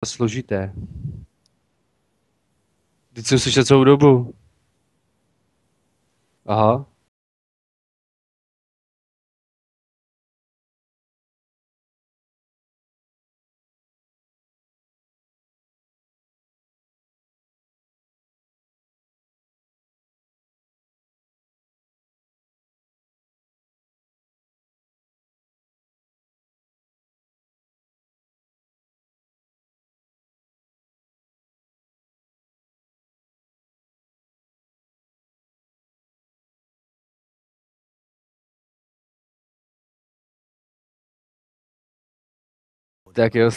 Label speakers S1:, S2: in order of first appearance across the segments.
S1: složité. Teď jsem slyšel celou dobu. Aha. Tak jo,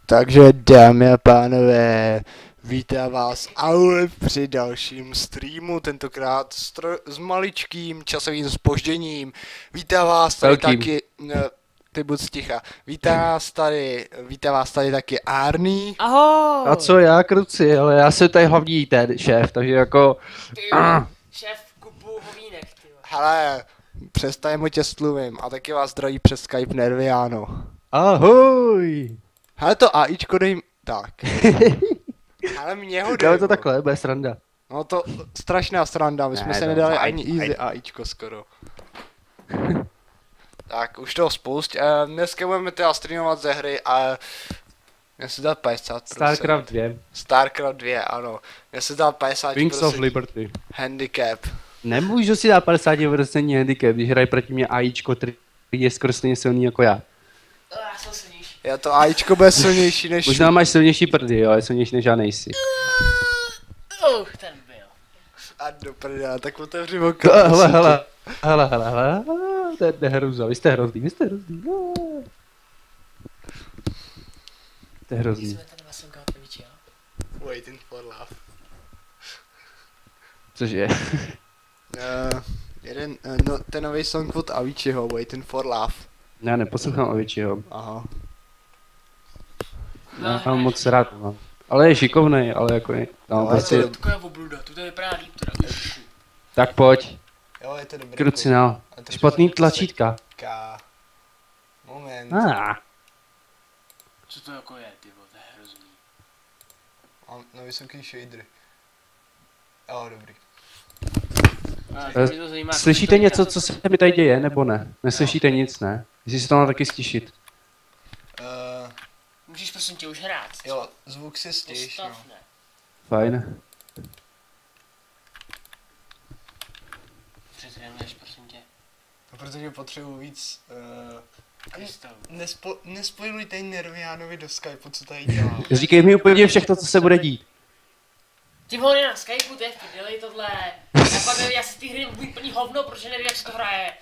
S2: Takže dámy a pánové, vítám vás Aule při dalším streamu, tentokrát s maličkým časovým zpožděním. Vítám vás tady
S1: Velkým.
S2: taky, ty buď sticha, vítá vás tady taky Arný.
S3: Ahoj!
S1: A co já, kruci, ale já jsem tady hlavní ten šéf, takže jako...
S3: Ty, šéf kupu hovínek, ty.
S2: Hele, přestaň tě sluvím a taky vás zdraví přes Skype Nerviano.
S1: Ahoj!
S2: Hele to AIčko dej, tak. Ale mě ho
S1: Dáme
S2: dej,
S1: to takhle, bude sranda.
S2: No to strašná sranda, my jsme
S1: Ne,
S2: se
S1: to
S2: nedali
S1: fajn,
S2: ani easy
S1: fajn.
S2: AIčko skoro. Tak, už toho spoust. Dneska budeme teda streamovat ze hry a mě se dá 50%.
S1: Starcraft 2.
S2: Starcraft 2, ano. Mě se dá 50%
S1: Wings of Liberty.
S2: handicap.
S1: Nemůžu si dát 50% handicap, když hraje proti mě AIčko, který je skoro stejně silný jako já.
S3: Já jsem silnější.
S2: Já to AIčko bude silnější než...
S1: Možná máš silnější prdy, jo, ale silnější než já nejsi.
S3: Ten byl.
S2: A do prdele, tak otevři okno.
S1: Hele, to je hruza, vy jste hrozný. No. To je hrozný.
S3: Jsme ten Vasilka Ottovič, jo?
S2: Waiting for love.
S1: Cože?
S2: No, ten nový song od Aviciiho, Waiting for love.
S1: Já neposlouchám Aviciiho.
S2: Aha.
S1: Já mám moc rád, no. Ale je šikovnej, ale jako je. No,
S2: No,
S1: prostě...
S2: je to-
S3: Taková obluda, tu to vypadá líp teda.
S1: Tak pojď,
S2: Jo, je to dobrý.
S1: krucinál.
S2: A to
S1: Špatný
S2: třeba-
S1: tlačítka.
S2: Ka. Moment.
S3: Co to jako je, ty vole, to je hrozný.
S2: Mám na vysoký shader. Jo, dobrý.
S3: Mě to zajímá,
S1: Slyšíte
S3: co to
S1: něco,
S3: je,
S1: co se mi tady děje, nebo ne? Neslyšíte nic, ne? Jestli se to má taky stišit.
S3: Můžeš prosím tě už hrát.
S2: Jo, zvuk si stěž, no.
S3: Postav, ne.
S1: Fajn.
S3: Přetrénuješ, prosím tě.
S2: No, protože potřebuji víc...
S3: Krystal.
S2: Nespojluj tady Nervianovi do Skypeu, co tady dělá.
S1: Říkej mi úplně všechno, co se bude dít.
S3: Ty vole, na Skypeu, to je v prdeli tohle. Já pak nevím, já si ty hry budu plný hovno, protože nevím, jak se to hraje.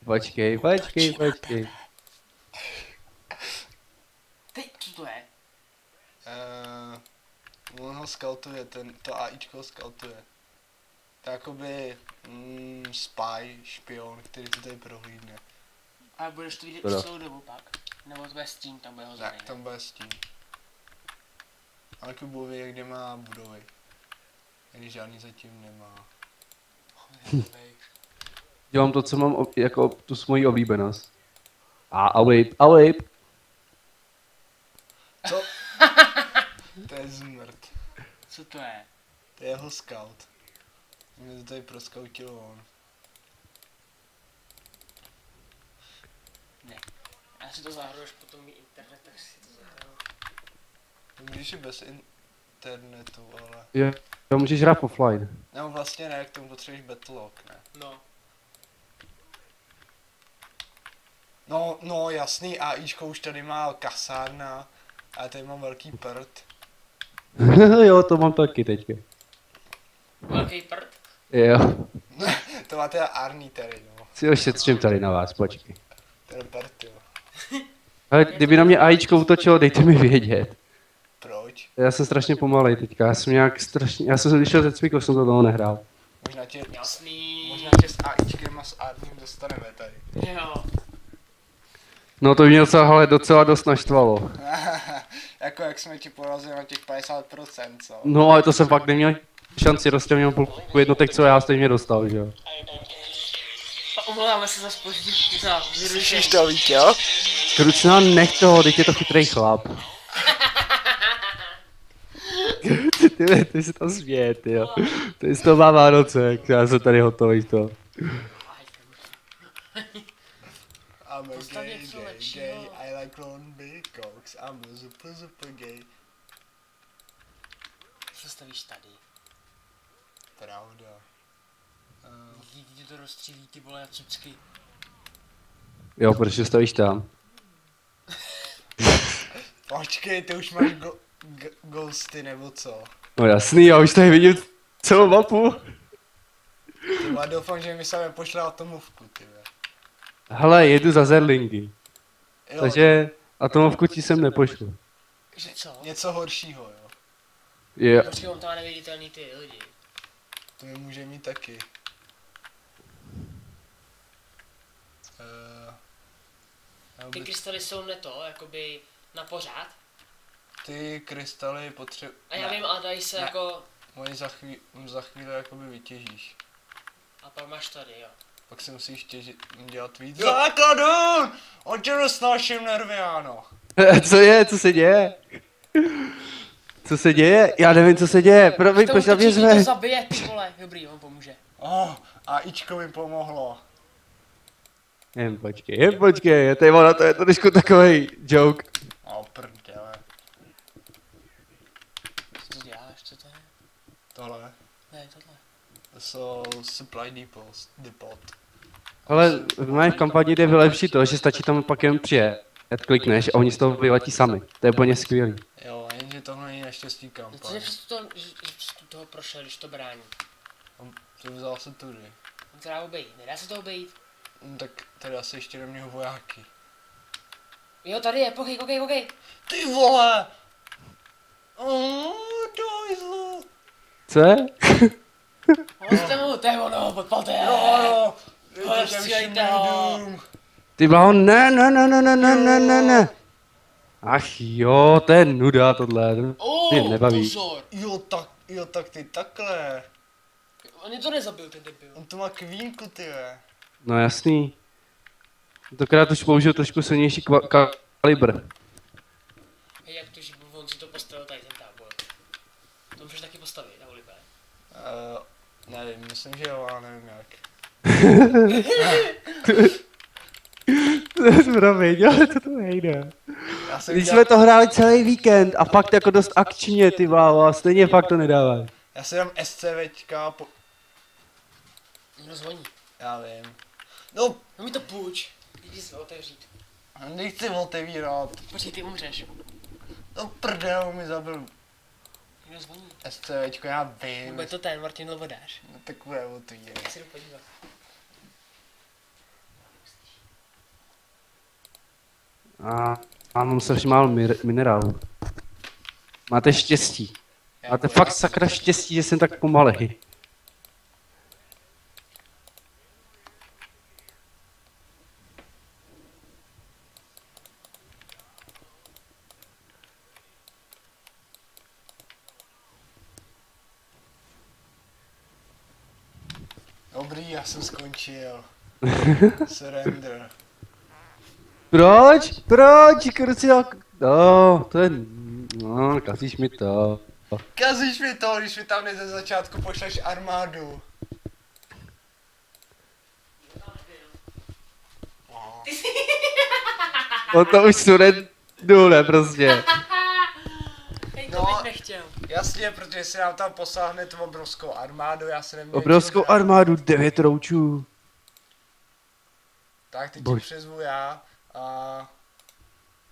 S1: Počkej.
S3: Ty, co to je?
S2: On ho scoutuje, to AIčko ho scoutuje. To je jakoby spy, špion, který to tady prohlídne.
S3: Ale budeš to vidět
S1: Teda.
S3: už celou dobu pak. Nebo to bude Steam, tam bude hozený.
S2: Tak, tam bude s tím. Ale Kubovi, kde má budovy. Ani žádný zatím nemá.
S1: Dělám to, co mám jako tu svoji oblíbenost. A whip.
S2: Co? To je zmrt.
S3: Co to je?
S2: To je jeho scout. Mě to tady proskautil on.
S3: Já Já si to zahraju, až potom mít internet, tak si to zahraju.
S2: Můžeš i bez internetu, ale...
S1: Jo, můžeš hrát offline.
S2: No vlastně ne, k tomu potřebuješ Battlelog, ne?
S3: No.
S2: No jasný, AIčko už tady má kasárna, a tady mám velký prd.
S1: Jo, to mám taky teďka.
S3: Velký prd.
S1: Jo.
S2: To má teda Arní tady, no.
S1: Si ošetřím tady na vás, počkej.
S2: Ten prd, jo.
S1: Ale kdyby na mě AIčko útočilo, dejte mi vědět.
S2: Proč?
S1: Já jsem strašně pomalej teďka, já jsem vyšel ze cviku, jsem to dlouho nehrál.
S3: Jasný.
S2: Možná tě s AIčkem a s Arním dostaneme tady.
S3: Jo.
S1: No to by mě docela dost naštvalo.
S2: Jako jak jsme ti porazili na těch 50%, co?
S1: No ale to jsem fakt neměl šanci, rozdělil půlku jednotek, co já stejně dostal, že jo.
S3: A omlouváme se za zpoždění, za vyrušení.
S2: to víš, jo?
S1: Krucná, nech toho, teď je to chytrý chlap. Ty si to směje, jo. Ty z toho má Vánoce, já jsem tady hotový to.
S2: I'm a
S3: Postav
S2: gay,
S3: něco
S2: gay,
S3: lepšího.
S2: gay, I like long big cocks, I'm a super gay.
S3: Co stavíš tady?
S2: Pravda.
S3: Ti to rozstřílí, ty vole, na cucky.
S1: Jo, protože stavíš tam.
S2: Počkej, ty už máš ghosty nebo co?
S1: No jasný, já už tady vidím celou mapu.
S2: Tyba, doufám, že mi se pošle atomovku, tyhle.
S1: Hele, jedu za zerlingy.
S2: Jo,
S1: Takže atomovku ti sem nepošlu.
S3: Že co?
S2: něco horšího, jo.
S1: Je,
S3: Počkej, mám tam neviditelný ty lidi.
S2: To mi může mít taky.
S3: Ty krystaly jsou neto, jakoby na pořád.
S2: Ty krystaly
S3: A já vím, a dají se
S2: Ne.
S3: jako...
S2: Moje za chvíli jakoby vytěžíš.
S3: A pak máš tady, jo.
S2: Pak si musíš dělat víc základů! On tě nesnáším nervy, ano.
S1: co je, co se děje? Co se děje? Já nevím, co se děje, promiň, proč na mě
S3: to
S1: zve?
S3: zabije, ty vole. Dobrý, on pomůže.
S2: A Ičko mi pomohlo.
S1: Jen počkej, tady na to je to trošku takovej joke.
S2: Prdele.
S3: Co to děláš, co to je?
S2: Tohle.
S3: Ne, tohle.
S2: To jsou supply depot.
S1: Ale v mé kampani jde vylepšit to, že stačí tam pak jen přijet, klikneš a oni z toho vyletí sami. To je úplně skvělý.
S2: Jo, jenže tohle není naštěstí
S3: No co
S2: kampaň.
S3: je přes toho prošel, když to brání?
S2: To vzal se tudy.
S3: On se dá obejít, nedá se to obejít.
S2: No, tak tady asi ještě do mě vojáky.
S3: Jo, tady je, pokej.
S2: Ty vole! Dojzlu!
S1: Co je?
S3: Hoďte mu, to je ono, podpalte.
S2: Jo,
S3: Střílejte ho.
S1: Ty bláho, ne. Ach jo, to je nuda tohle. Mě nebaví.
S3: Pozor.
S2: Jo, tak ty takhle.
S3: On je to nezabil, ten debil.
S2: On to má kvínku, ty ve.
S1: No jasný. Tentokrát už použil trošku silnější kalibr.
S3: Hej, jak to, že on si to postavil tady ten tábor. To můžeš taky postavit, na Oliver.
S2: Nevím, myslím, že jo, ale nevím jak.
S1: Promiň, ale to nejde.
S2: Já jsem
S1: Když
S2: dělal,
S1: jsme to hráli celý víkend a fakt jako dost akčně, ty bláho, a stejně fakt to nedává.
S2: já si dám SCVčka,
S3: Někdo zvoní.
S2: já vím. No,
S3: No mi to půjč. Jdi se otevřít.
S2: nechci otevírat.
S3: Počkej, ty umřeš.
S2: No prdel mi zabil
S3: Někdo zvoní.
S2: SCVčko, já vím.
S3: Bude to ten Martin Lovodář.
S2: No, tak bude otvírat.
S3: Já si jdu podívat.
S1: A mám strašně málo minerálů. Máte štěstí. Máte fakt sakra štěstí, že jsem tak pomalej.
S2: Dobrý, já jsem skončil. Surrender.
S1: Proč? Proč? Krucina? No, to je... No, kazíš mi to.
S2: Kazíš mi to, když mi tam ze začátku pošleš armádu.
S1: O to už surendnu, ne, prostě.
S3: Hej, to
S2: No.
S3: bych nechtěl.
S2: Jasně, protože si nám tam posáhne tu obrovskou armádu, já se neměl
S1: Obrovskou
S2: čeho brát.
S1: armádu, 9 roučů.
S2: Tak teď ti
S1: Bož.
S2: přizvu já a...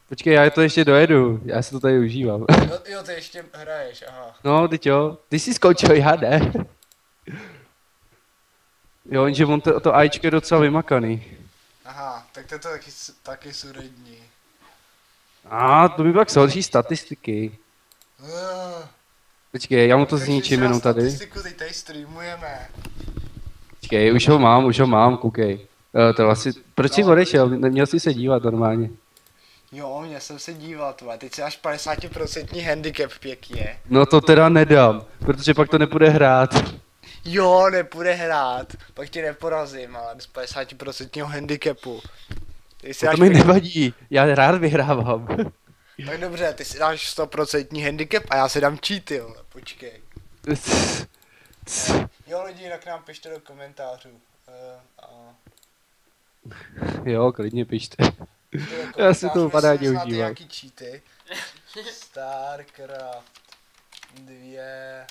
S1: Počkej, já to ještě dojedu, já si to tady užívám.
S2: Jo, ty ještě hraješ, aha.
S1: No, teď jo, ty jsi skončil, já ne. Jo, jenže on to AIčko je docela vymakaný.
S2: Aha, tak to je to taky surední.
S1: To by pak zhorší statistiky. Počkej, já mu to zničím jenom tady.
S2: Statistiku teď tady streamujeme.
S1: Počkej, už ho mám, koukej. To vlastně, proč jsi odešel? Neměl jsi se dívat normálně.
S2: Jo, mě jsem se díval, tvoje. Teď si až 50% handicap pěkně.
S1: No to teda nedám, protože pak to nepůjde hrát.
S2: Jo, nepůjde hrát. Pak tě neporazím, ale bez 50% handicapu. Ty si
S1: To
S2: dáš
S1: mi nevadí, já rád vyhrávám.
S2: Tak dobře, ty si dáš 100% handicap a já si dám cheaty, jo. Počkej. Jo, lidi, jinak nám pište do komentářů.
S1: Jo, klidně pište.
S2: Do
S1: Já si to
S2: komentářů,
S1: upadá
S2: jestli znáte
S1: neužívám.
S2: nějaký cheaty. Starcraft 2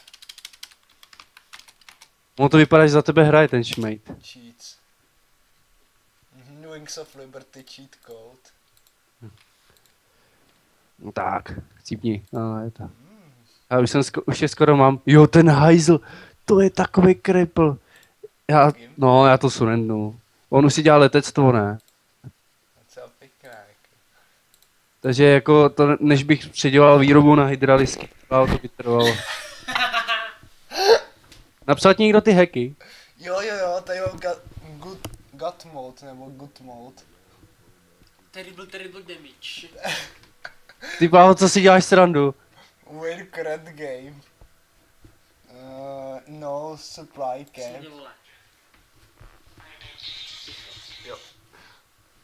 S1: On to vypadá, že za tebe hraje ten šmejt.
S2: cheats. Wings of Liberty cheat code.
S1: No tak, chcípni. Je to. Já už je skoro mám. Jo, ten hajzl, to je takový kripl. Já to surendnu. On už si dělá letectvo, ne?
S2: Docela pěkné. Jako.
S1: Takže jako to, než bych předělal výrobu na hydralisky, to by trvalo. Napsal ti někdo ty hacky?
S2: Jo, tady mám gut mode, nebo good mode.
S3: Terrible damage.
S1: Ty Pávo, co si děláš srandu?
S2: Win current game. No supply camp.
S3: Sně vole.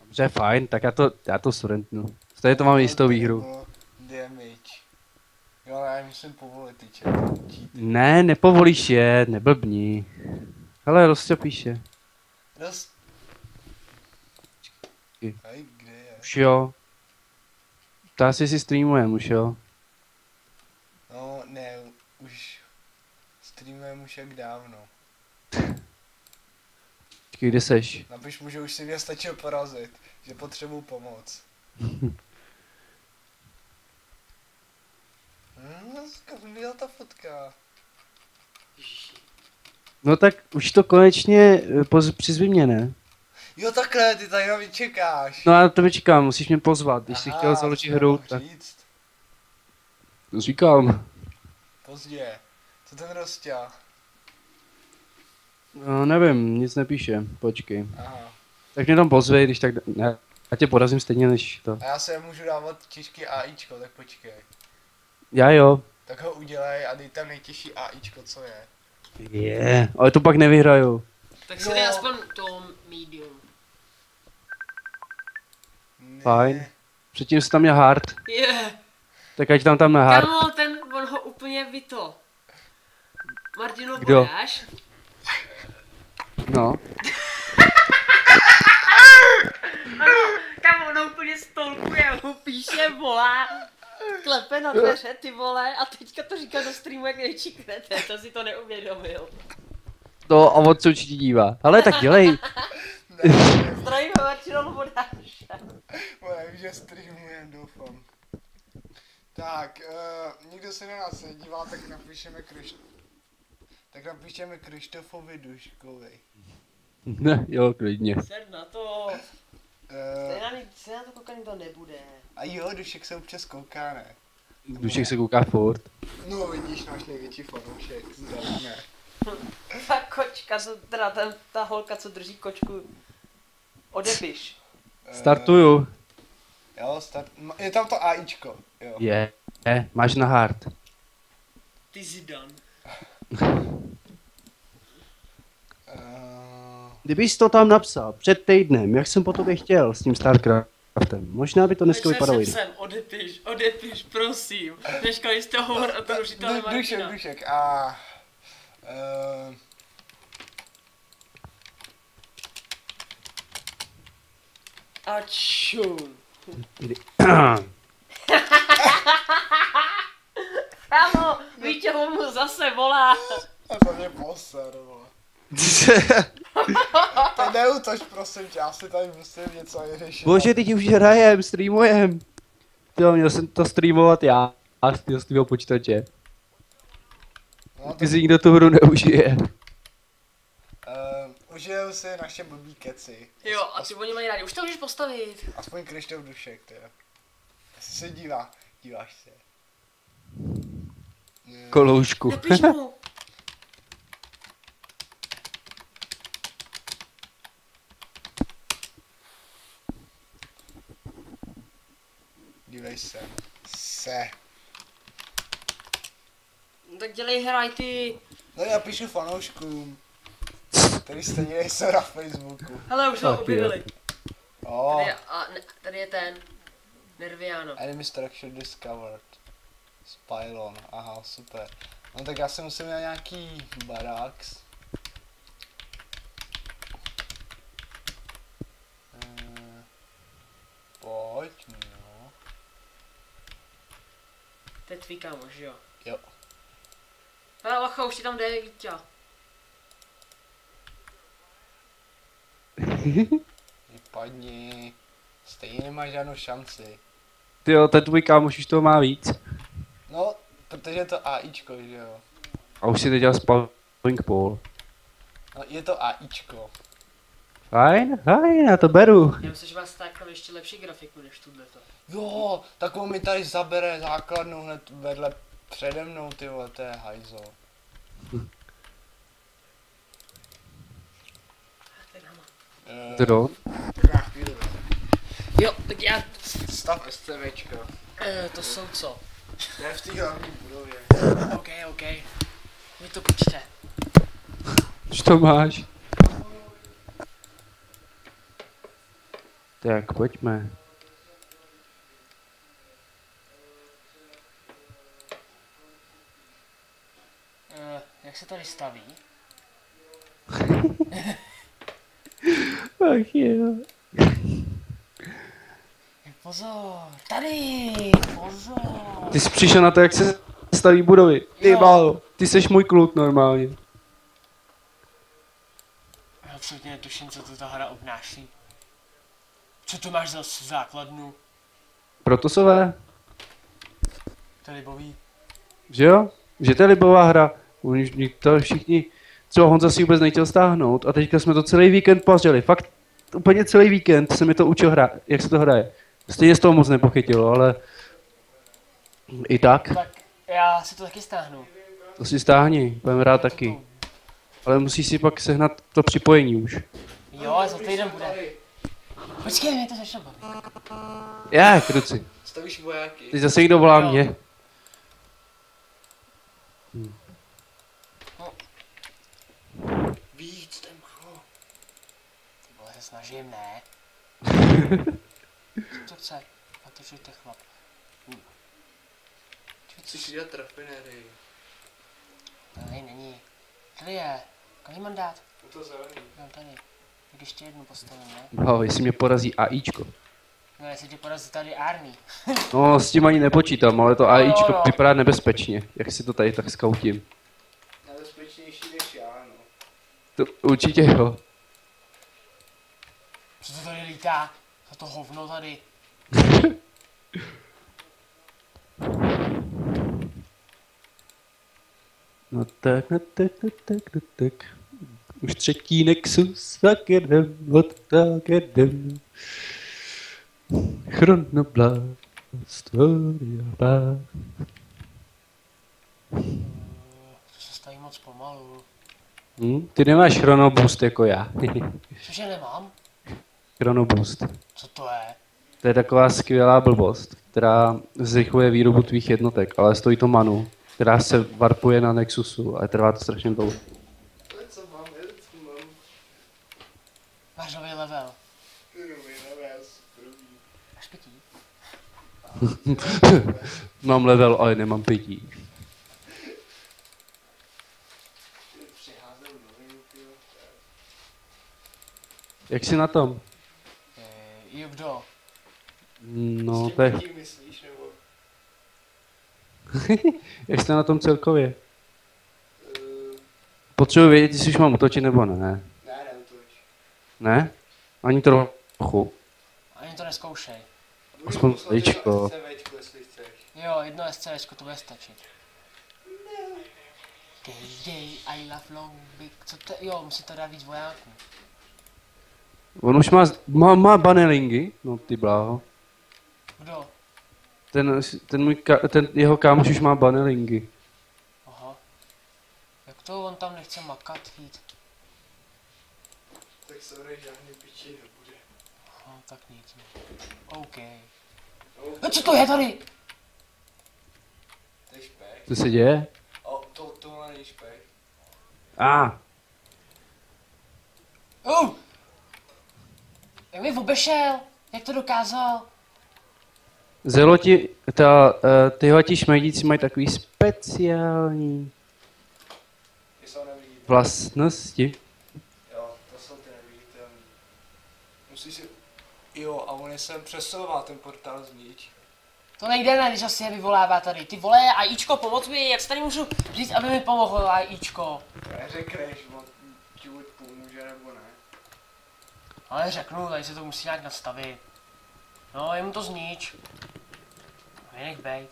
S1: Dobře, fajn, tak já to surrendnu. Tady to mám jistou výhru.
S2: Damage. Jo, já musím povolit ty cheaty.
S1: Ne, nepovolíš je, neblbni. Hele, Rostě píše.
S2: Hej, kde je?
S1: Už jo. Ptá si streamujem, už jo.
S2: No, ne, už streamujem už jak dávno.
S1: Počkej, kde seš?
S2: Napiš mu, že už si mě stačil porazit, že potřebuju pomoc. Byla ta fotka.
S1: No tak už to konečně přizvi mě, ne?
S2: Jo takhle, ty tady na mě čekáš.
S1: No já to čekám, musíš mě pozvat, když jsi chtěl založit
S2: co
S1: hru,
S2: mohl
S1: tak
S2: říct?
S1: to říkám.
S2: Pozdě. Co ten Rostia?
S1: No nevím, nic nepíše, počkej.
S2: Aha.
S1: Tak mě tam pozvej, když tak, ne, já tě porazím stejně než to.
S2: A já se můžu dávat těžký AIčko, tak počkej.
S1: Já jo.
S2: Tak ho udělej a dej tam nejtěžší AIčko, co je.
S1: Ale to pak nevyhraju.
S3: Tak si dej aspoň to medium.
S2: Ne.
S1: Fajn. Předtím jsi tam měl hard, tak ať tam na hard.
S3: Kamo, on ho úplně vyto. Martino,
S1: Kdo?
S3: podáš?
S1: No.
S3: Kamo, on úplně stolkuje, ho píše, volá. Klepe na dveře, ty vole, a teďka to říká do streamu jak největší krete, to si to neuvědomil.
S1: To a on se určitě dívá. Ale tak dělej.
S3: Zdravím, Martino, podáš.
S2: Vím, že streamujem, doufám. Tak, nikdo se na nás nedívá, tak napíšeme Krištofovi Duškovi.
S1: Ne, jo, klidně.
S3: Ser na to. Se na to koukat nikdo nebude.
S2: A jo, Dušek se občas kouká, ne?
S1: Dušek se kouká furt.
S2: No vidíš, náš největší fanoušek, zdravíme.
S3: Ta kočka, teda ta holka, co drží kočku, odepiš.
S1: Startuju.
S2: Jo, je tam to AIčko, jo.
S1: Je, máš na hard.
S3: Ty jsi dan.
S1: Kdybys to tam napsal před týdnem, jak jsem po tobě chtěl s tím StarCraftem, možná by to dneska vypadalo jinak.
S3: Sem, odepiš, prosím. Dneška jste hovor a to učitele Martina.
S2: Dušek,
S3: A čum. Kámo, Vítě mu zase volá.
S2: A to mě poser, vole. Ty neutoč, prosím tě, já si tady musím něco vyřešit.
S1: Bože, teď už hrajem, streamujem. Tyjo, měl jsem to streamovat já z tvého počítače.
S2: No,
S1: Ty si nikdo tu hru neužije.
S2: Užijou si naše blbý keci.
S3: Jo, a ty oni mají rádi. Už to můžeš postavit.
S2: Aspoň Krištof Dušek, ty jo. Jestli se díváš se.
S1: Koloušku.
S3: Nepíš mu.
S2: Dívej se. Se.
S3: No, tak dělej hraj ty.
S2: No já píšu fanouškům. Který stejně nejsou na Facebooku.
S3: Hele, už jsme
S1: Tak
S3: objevili.
S2: Oh.
S3: Tady je ten. Nerviano.
S2: Enemy structure discovered. Spylon, aha, super. No tak já si musím na nějaký baraks. Pojď, no.
S3: To je tvý kámoš, jo?
S2: Jo.
S3: Hele, Lacha, už ti tam jde, Vítě.
S2: Vypadni. Stejně nemáš žádnou šanci.
S1: Tyjo, ten tvůj kámoš už toho má víc.
S2: No, protože je to AIčko, že jo.
S1: A už si teď dělal spawning pool.
S2: No, je to AIčko.
S1: Fajn, já to beru.
S3: Já myslím, že vás takhle ještě lepší grafiku než tuhleto.
S2: Jo, takovou mi tady zabere základnu hned vedle přede mnou, ty vole, to je hajzo.
S3: Tak máma.
S1: Kdo?
S2: Na chvíli.
S3: Jo, tak já...
S2: Stav SCVčka.
S3: To jsou co?
S2: To je v té hlavní budově.
S3: OK. Vy to počte.
S1: Už to máš. Tak, pojďme.
S3: Jak se tady staví?
S1: Ach jo.
S3: Pozor, tady, pozor.
S1: Ty jsi přišel na to, jak se staví budovy. Ty
S3: Jo.
S1: bálo, ty seš můj kluk normálně.
S3: Já absolutně netuším, co to ta hra obnáší. Co tu máš za základnu?
S1: Protosové?
S3: To je libový.
S1: Že jo? Že to je libová hra. Oni to všichni, třeba Honza si vůbec nechtěl stáhnout a teďka jsme to celý víkend pařili. Fakt úplně celý víkend se mi to učil hrát, jak se to hraje. Stejně z toho moc nepochytilo, ale i tak,
S3: Tak já si to taky stáhnu.
S1: to si stáhni, budeme rád taky. Ale musíš si pak sehnat to připojení už.
S3: Jo, za týden bude. Počkej, mě to začne bavit.
S1: Jak, kruci?
S2: Stavíš vojáky.
S1: Teď zase někdo volá
S3: Jo.
S1: mě.
S2: Víc, to je málo.
S3: Ty vole, se snažím, ne? Co to chce? A to je chlap.
S2: Chceš dělat rafinérii.
S3: Tady není. Tady je. Kolik mám dát?
S2: To zelený.
S3: Mám tady. Tak ještě jednu postavím, ne?
S1: Wow, jestli mě porazí AIčko.
S3: No, jestli tě porazí tady Army.
S1: No, s tím ani nepočítám, ale to AIčko
S3: jo.
S1: vypadá nebezpečně, jak si to tady tak skautím.
S2: Nebezpečnější než já, no.
S1: To určitě jo.
S3: Co to tady lítá? Za to hovno tady.
S1: No tak. Už třetí Nexus, tak jedem, tak jedem. Chronoblast, Oriaba.
S3: To se staví moc pomalu.
S1: Ty nemáš chronoboost jako já.
S3: Cože nemám?
S1: Chronoboost.
S3: Co to je?
S1: To je taková skvělá blbost, která zrychluje výrobu tvých jednotek, ale stojí to manu, která se warpuje na Nexusu a trvá to strašně dlouho.
S2: To je co mám, co mám.
S3: Máš nový level. Máš pití?
S1: Mám level, ale nemám pití. Jak jsi na tom?
S3: Jo, kdo?
S1: No, to je...
S2: Tím myslíš, nebo...
S1: Jak jste na tom celkově?
S2: Uh,
S1: Potřebuji vědět, jestli už mám útočit nebo ne.
S2: ne, neutoč.
S1: Ne? Ani trochu.
S3: Ani to neskoušej.
S1: Aspoň sličko.
S2: SCVčko, jestli chceš.
S3: Jo, jedno SCVčko to bude stačit. Gay, I love long big... Co to... Jo, musí to dát víc vojáků.
S1: On už má banelingy, no ty bláho.
S3: Kdo?
S1: Ten jeho kámoš už má banelingy.
S3: Aha. Jak to on tam nechce makat jít?
S2: Tak sorry, žádný piči nebude.
S3: Aha, tak nic. No. OK. No co to je tady?
S2: To je špek.
S1: Co se děje?
S2: O, tohle není špek.
S3: Jak mi obešel? Jak to dokázal?
S1: Zeloti, tyhleti šmejdíci mají takový speciální
S2: Ty jsou neviditelný.
S1: vlastnosti.
S2: Jo, to jsou ty neviditelný. Musíš si... Jo, a on je sem přesouvá ten portál znič.
S3: To nejde, ne, když asi je vyvolává tady. Ty vole, AIčko, pomoc mi, jak se tady můžu říct, aby mi pomohlo AIčko?
S2: Neřekneš, on ti buď pomůže nebo ne.
S3: Ale řeknu, tady se to musí nějak nastavit. No, jemu to znič. Nenech bejt.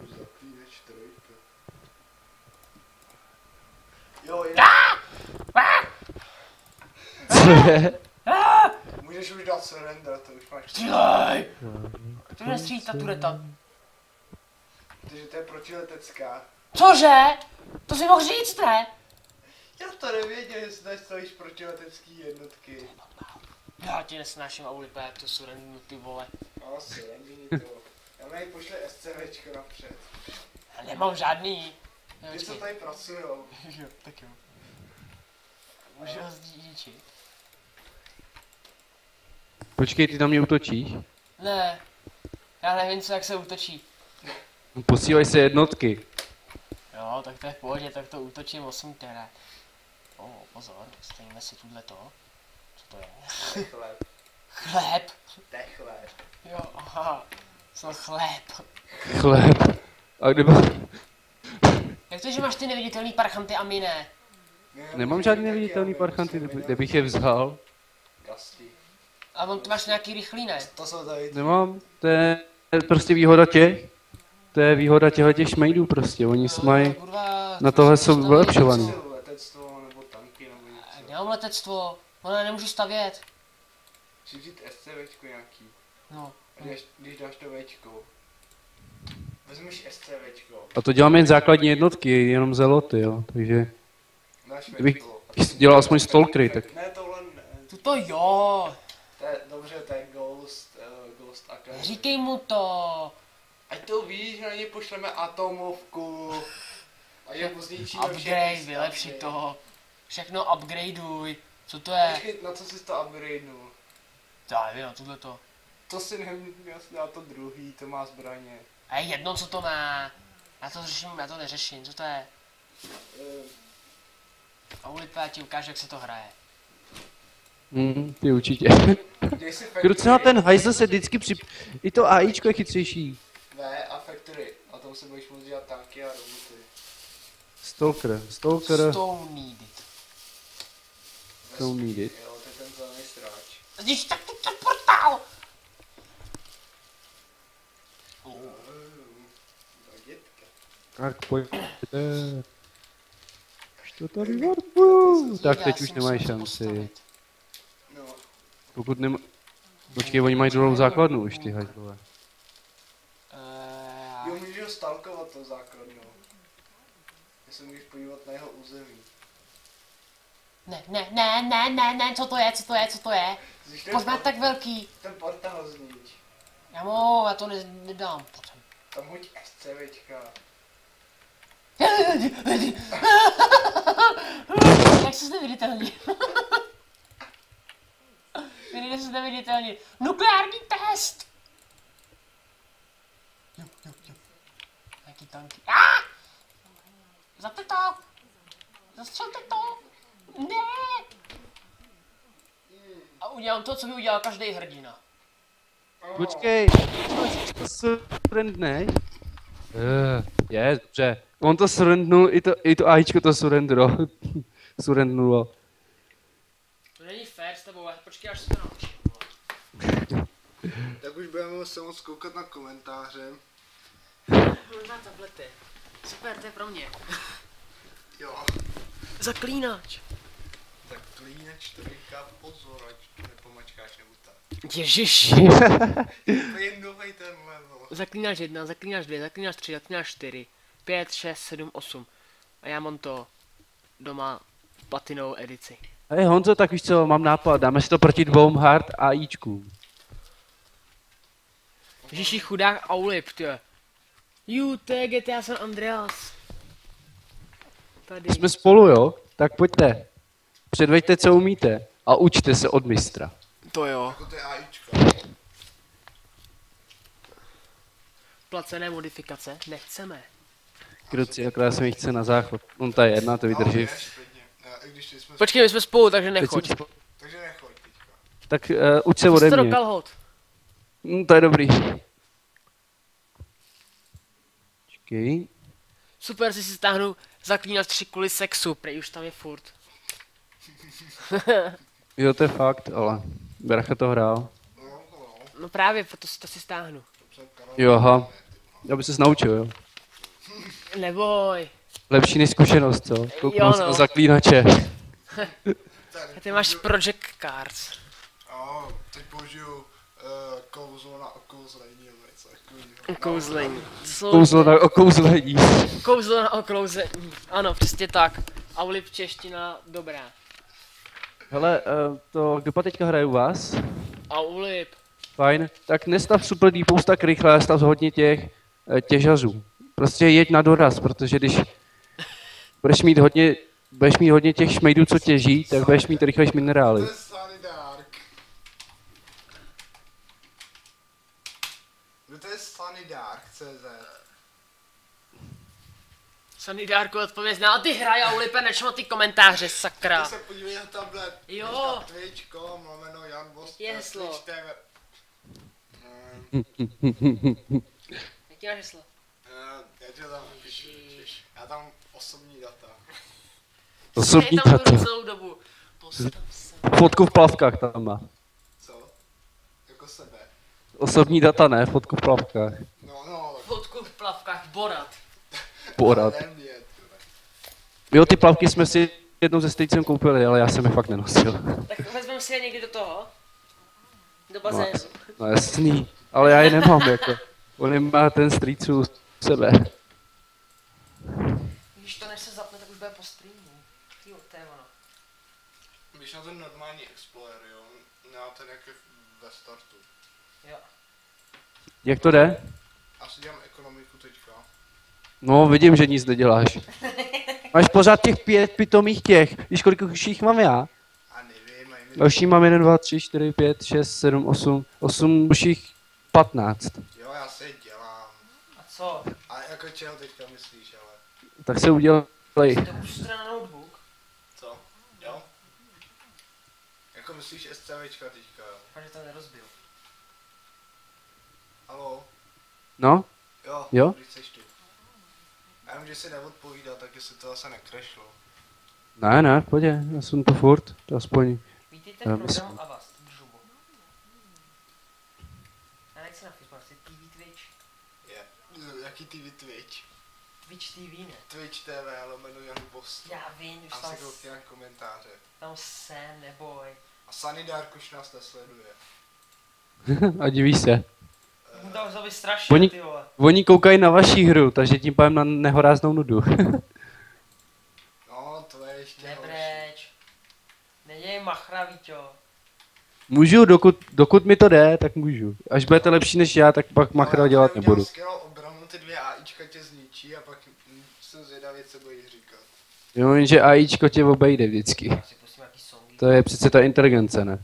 S2: Zaklíneč trojka. Jo, je.
S1: Co je?
S2: Můžeš už dát surrender, to už máš.
S3: Střílej! To nestřílí ta tureta.
S2: Protože to je protiletecká.
S3: Cože? To si mohl říct, ne?
S2: Já to nevěděl, jestli tady stojíš protiletecký jednotky.
S3: Já tě nesnáším a ulipé, to surrender, ty vole.
S2: No, surrender to. Já mi pošle SCVčko napřed.
S3: Já nemám žádný.
S2: Ty, co tady pracujou.
S3: Jo, tak jo. Můžu ho zničit.
S1: Počkej, ty na mě útočíš?
S3: Ne. Já nevím, co, jak se útočí.
S1: Posílej se jednotky.
S3: Jo, tak to je v pohodě, tak to útočím 8 teda. Pozor, stejíme si tuto. Co to je?
S2: Chleb.
S3: Chléb.
S2: To je chleb.
S3: Jo, aha. Co chléb.
S1: Chléb. A kdyby...
S3: Jak to, že máš ty neviditelný parchanty a my ne?
S1: Nemám žádný neviditelný parchanty, kde bych je vzal.
S2: Kasti.
S3: A on, ty máš nějaký rychlý, ne?
S2: To jsou tady.
S1: Nemám, to je prostě výhoda těch. To je výhoda těch šmejdů prostě, oni mají,
S3: Kurva,
S1: na tohle jsou vylepšovaný.
S2: Letectvo nebo tanky nebo něco.
S3: Nemám letectvo, ona nemůžu stavět.
S2: Chci vzít SCVčko nějaký.
S3: No.
S2: Když dáš to Včko. Vezmeš SCVčko.
S1: A to dělám jen základní jednotky, jenom zeloty, jo, takže...
S2: Dáš
S1: Kdybych
S2: Včko.
S1: dělal aspoň stalkery, tak...
S2: Ne, tohle ne.
S3: Tuto jo.
S2: To je, dobře, to je Ghost Academy.
S3: Říkej mu to.
S2: Ať to víš, že na ně pošleme atomovku. A že mu zničíme
S3: Upgrade, vylepši to. Všechno upgradeuj. Co to je?
S2: Počkej, na co jsi to upgradenul?
S3: Já nevím, tohle to.
S2: To si nevím, já to druhý, to má zbraně.
S3: A je jedno, co to má. Já to neřeším, co to je? A Ulipé ti ukáže, jak se to hraje.
S1: Ty určitě.
S2: Děj si
S1: Kruce na ten hajzl se vždycky I to AIčko je chytřejší.
S2: Ne, a Factory. A tam se budeš moct dělat tanky a roboty.
S1: Stalker.
S3: Stone needed.
S1: Don't need it.
S2: Jo, to je ten zelený stráč.
S3: Zdiš, tak to ten portál!
S2: Dětka.
S1: Tak pojďte. Už to tady varpu. Tak teď už nemají šanci.
S2: No,
S1: Pokud nemá... Počkej, oni mají druhou základnu už ty hajzlové.
S2: jo, můžeš ho stalkovat to základnou. Já se můžeš podívat na jeho území.
S3: Ne, co to je?
S2: Zjiš
S3: Pořád tak velký.
S2: ten portál znič.
S3: Já to nedám potom.
S2: Tam hoď SCVčka.
S3: Jak se zde viditelný? Vyjde se zde viditelně. Nukleární test! Jo. Jaký tanky. Zapte to! Zastřelte to! Ne! A udělám to, co by udělal každý hrdina.
S1: Počkej, to surrendneš? Je, dobře. On to surrendnul, i to AIčko to surrendnulo.
S3: To není fér s tebou, počkej, až se to naučím.
S2: Tak už budeme se moc koukat na komentáře.
S3: Na tablety. Super, to je pro mě.
S2: Jo.
S3: Zaklínač.
S2: Tak klíneč, trojka, pozor, ať nepomačkáš nebo tak.
S3: Ježiši.
S2: To je novej ten level.
S3: Zaklínač 1, zaklínač 2, zaklínač 3, zaklínač 4, 5, 6, 7, 8. A já mám to doma v platinovou edici.
S1: Hej Honzo, tak víš co, mám nápad, dáme si to proti 2 hard AIčkům.
S3: Ježiši, chudák Aulip, tyjo. To je GTA San Andreas. Tady.
S1: Jsme spolu, jo? Tak pojďte. Předveďte, co umíte. A učte se od mistra.
S3: To jo.
S2: Jako to je AIčko.
S3: Placené modifikace nechceme.
S1: Kruci, akorát se mi chce na záchod. On ta jedna, to vydrží.
S3: Počkej, my jsme spolu, takže nechoď.
S2: Takže nechoď teďka.
S1: Tak uč se ode
S3: Jste do
S1: mě.
S3: kalhot.
S1: To je dobrý. Počkej.
S3: Super, si stáhnu zaklínač 3 kvůli sexu, prej už tam je furt.
S1: Jo, to je fakt, ale Bracha to hrál.
S3: No právě, proto si to si stáhnu.
S1: Jo, aha. Já bych se naučil, jo.
S3: Neboj.
S1: Lepší než zkušenost, co? Koukám se
S3: no.
S1: na zaklínače.
S3: A ty máš Project Cards.
S2: Teď použiju kouzlo na okouzlení nebo něco takového.
S3: Kouzlení.
S1: Kouzlo na okouzlení.
S3: Kouzlo na oklouzení. Ano, přesně tak. Aulip čeština dobrá.
S1: Hele, to kdo pa teďka hraje u vás?
S3: Aulip.
S1: Fajn. Tak nestav super deepous tak rychle, ale stav hodně těch těžařů. Prostě jeď na doraz, protože když budeš mít hodně těch šmejdů, co těží, tak budeš mít rychlejší minerály.
S2: To je Sunny Dark. No to je Sunny Dark CZ.
S3: Sunny Darku, odpověď na ty hraj Aulipe, nečmo ty komentáře, sakra.
S2: Tak se podívej na tablet.
S3: Jo.
S2: Twitch.com lomeno Jan Bost.
S3: Je heslo.
S2: Twitch TV.
S3: Jaký máš heslo?
S2: Já tě tam píšu. Já tam osobní data.
S1: Osobní
S3: tam
S1: data.
S3: celou dobu. Postav se.
S1: Fotku v plavkách tam má.
S2: Co? Jako sebe.
S1: Osobní data ne, fotku v plavkách.
S2: No.
S3: Fotku v plavkách, Borat.
S1: Porad. Jo, ty plavky jsme si jednou ze strýcem koupili, ale já jsem je fakt nenosil.
S3: Tak vezmeme si je někdy do toho. Do bazénu.
S1: No jasný, ale já je nemám jako. On je má ten strýců sebe.
S3: Když to než se zapne, tak už bude po streamu. Jo, to je ono.
S2: Když na ten normální Explorer, jo, na ten jak je ve startu.
S3: Jo.
S1: Jak to jde?
S2: Asi dělám ekonomiku teďka.
S1: No, vidím, že nic neděláš. Máš pořád těch 5 pitomých těch. Víš, kolik už jich mám já?
S2: A nevím, a jim
S1: Další mám 1, 2, 3, 4, 5, 6, 7, 8. 8 už jich 15.
S2: Jo, já se dělám.
S3: A co?
S2: A jako čeho teďka myslíš, ale?
S1: Tak se udělej.
S3: To už jste na notebook.
S2: Co? Jo? Jako myslíš SCVčka teďka, jo?
S3: A že to nerozbil.
S2: Haló?
S1: No? Jo?
S2: Když seš tu. A jenom, že si neodpovídá, tak jestli to zase nekrešlo.
S1: Ne, pojď, já jsem to furt, to aspoň.
S3: Vítejte
S1: Já
S3: v
S1: myslím.
S3: programu Avast, Žubo. Já nechci na Facebook, chci TV Twitch.
S2: Je. Jaký TV Twitch?
S3: Twitch TV ne.
S2: Twitch TV, lomeno Jan Bost.
S3: Já vím, už
S2: A
S3: tam,
S2: se koukni na komentáře.
S3: tam jsem, neboj.
S2: A Sunny Dark už nás nesleduje.
S1: A diví se.
S3: To už to by strašně,
S1: Oni-
S3: ty vole.
S1: Oni koukají na vaší hru, takže tím pádem na nehoráznou nudu.
S2: No, to je ještě horší.
S3: Nebreč. Neděj machra, Víťo.
S1: Můžu, dokud mi to jde, tak můžu. Až budete lepší než já, tak pak machra dělat nebudu.
S2: Já skvělou obranu, ty 2 AIčka tě zničí a pak jsem zvědavý, co budeš říkat.
S1: Jo, jenže AIčko tě obejde vždycky.
S3: Já si pustím nějaký songy.
S1: To je přece ta inteligence, ne?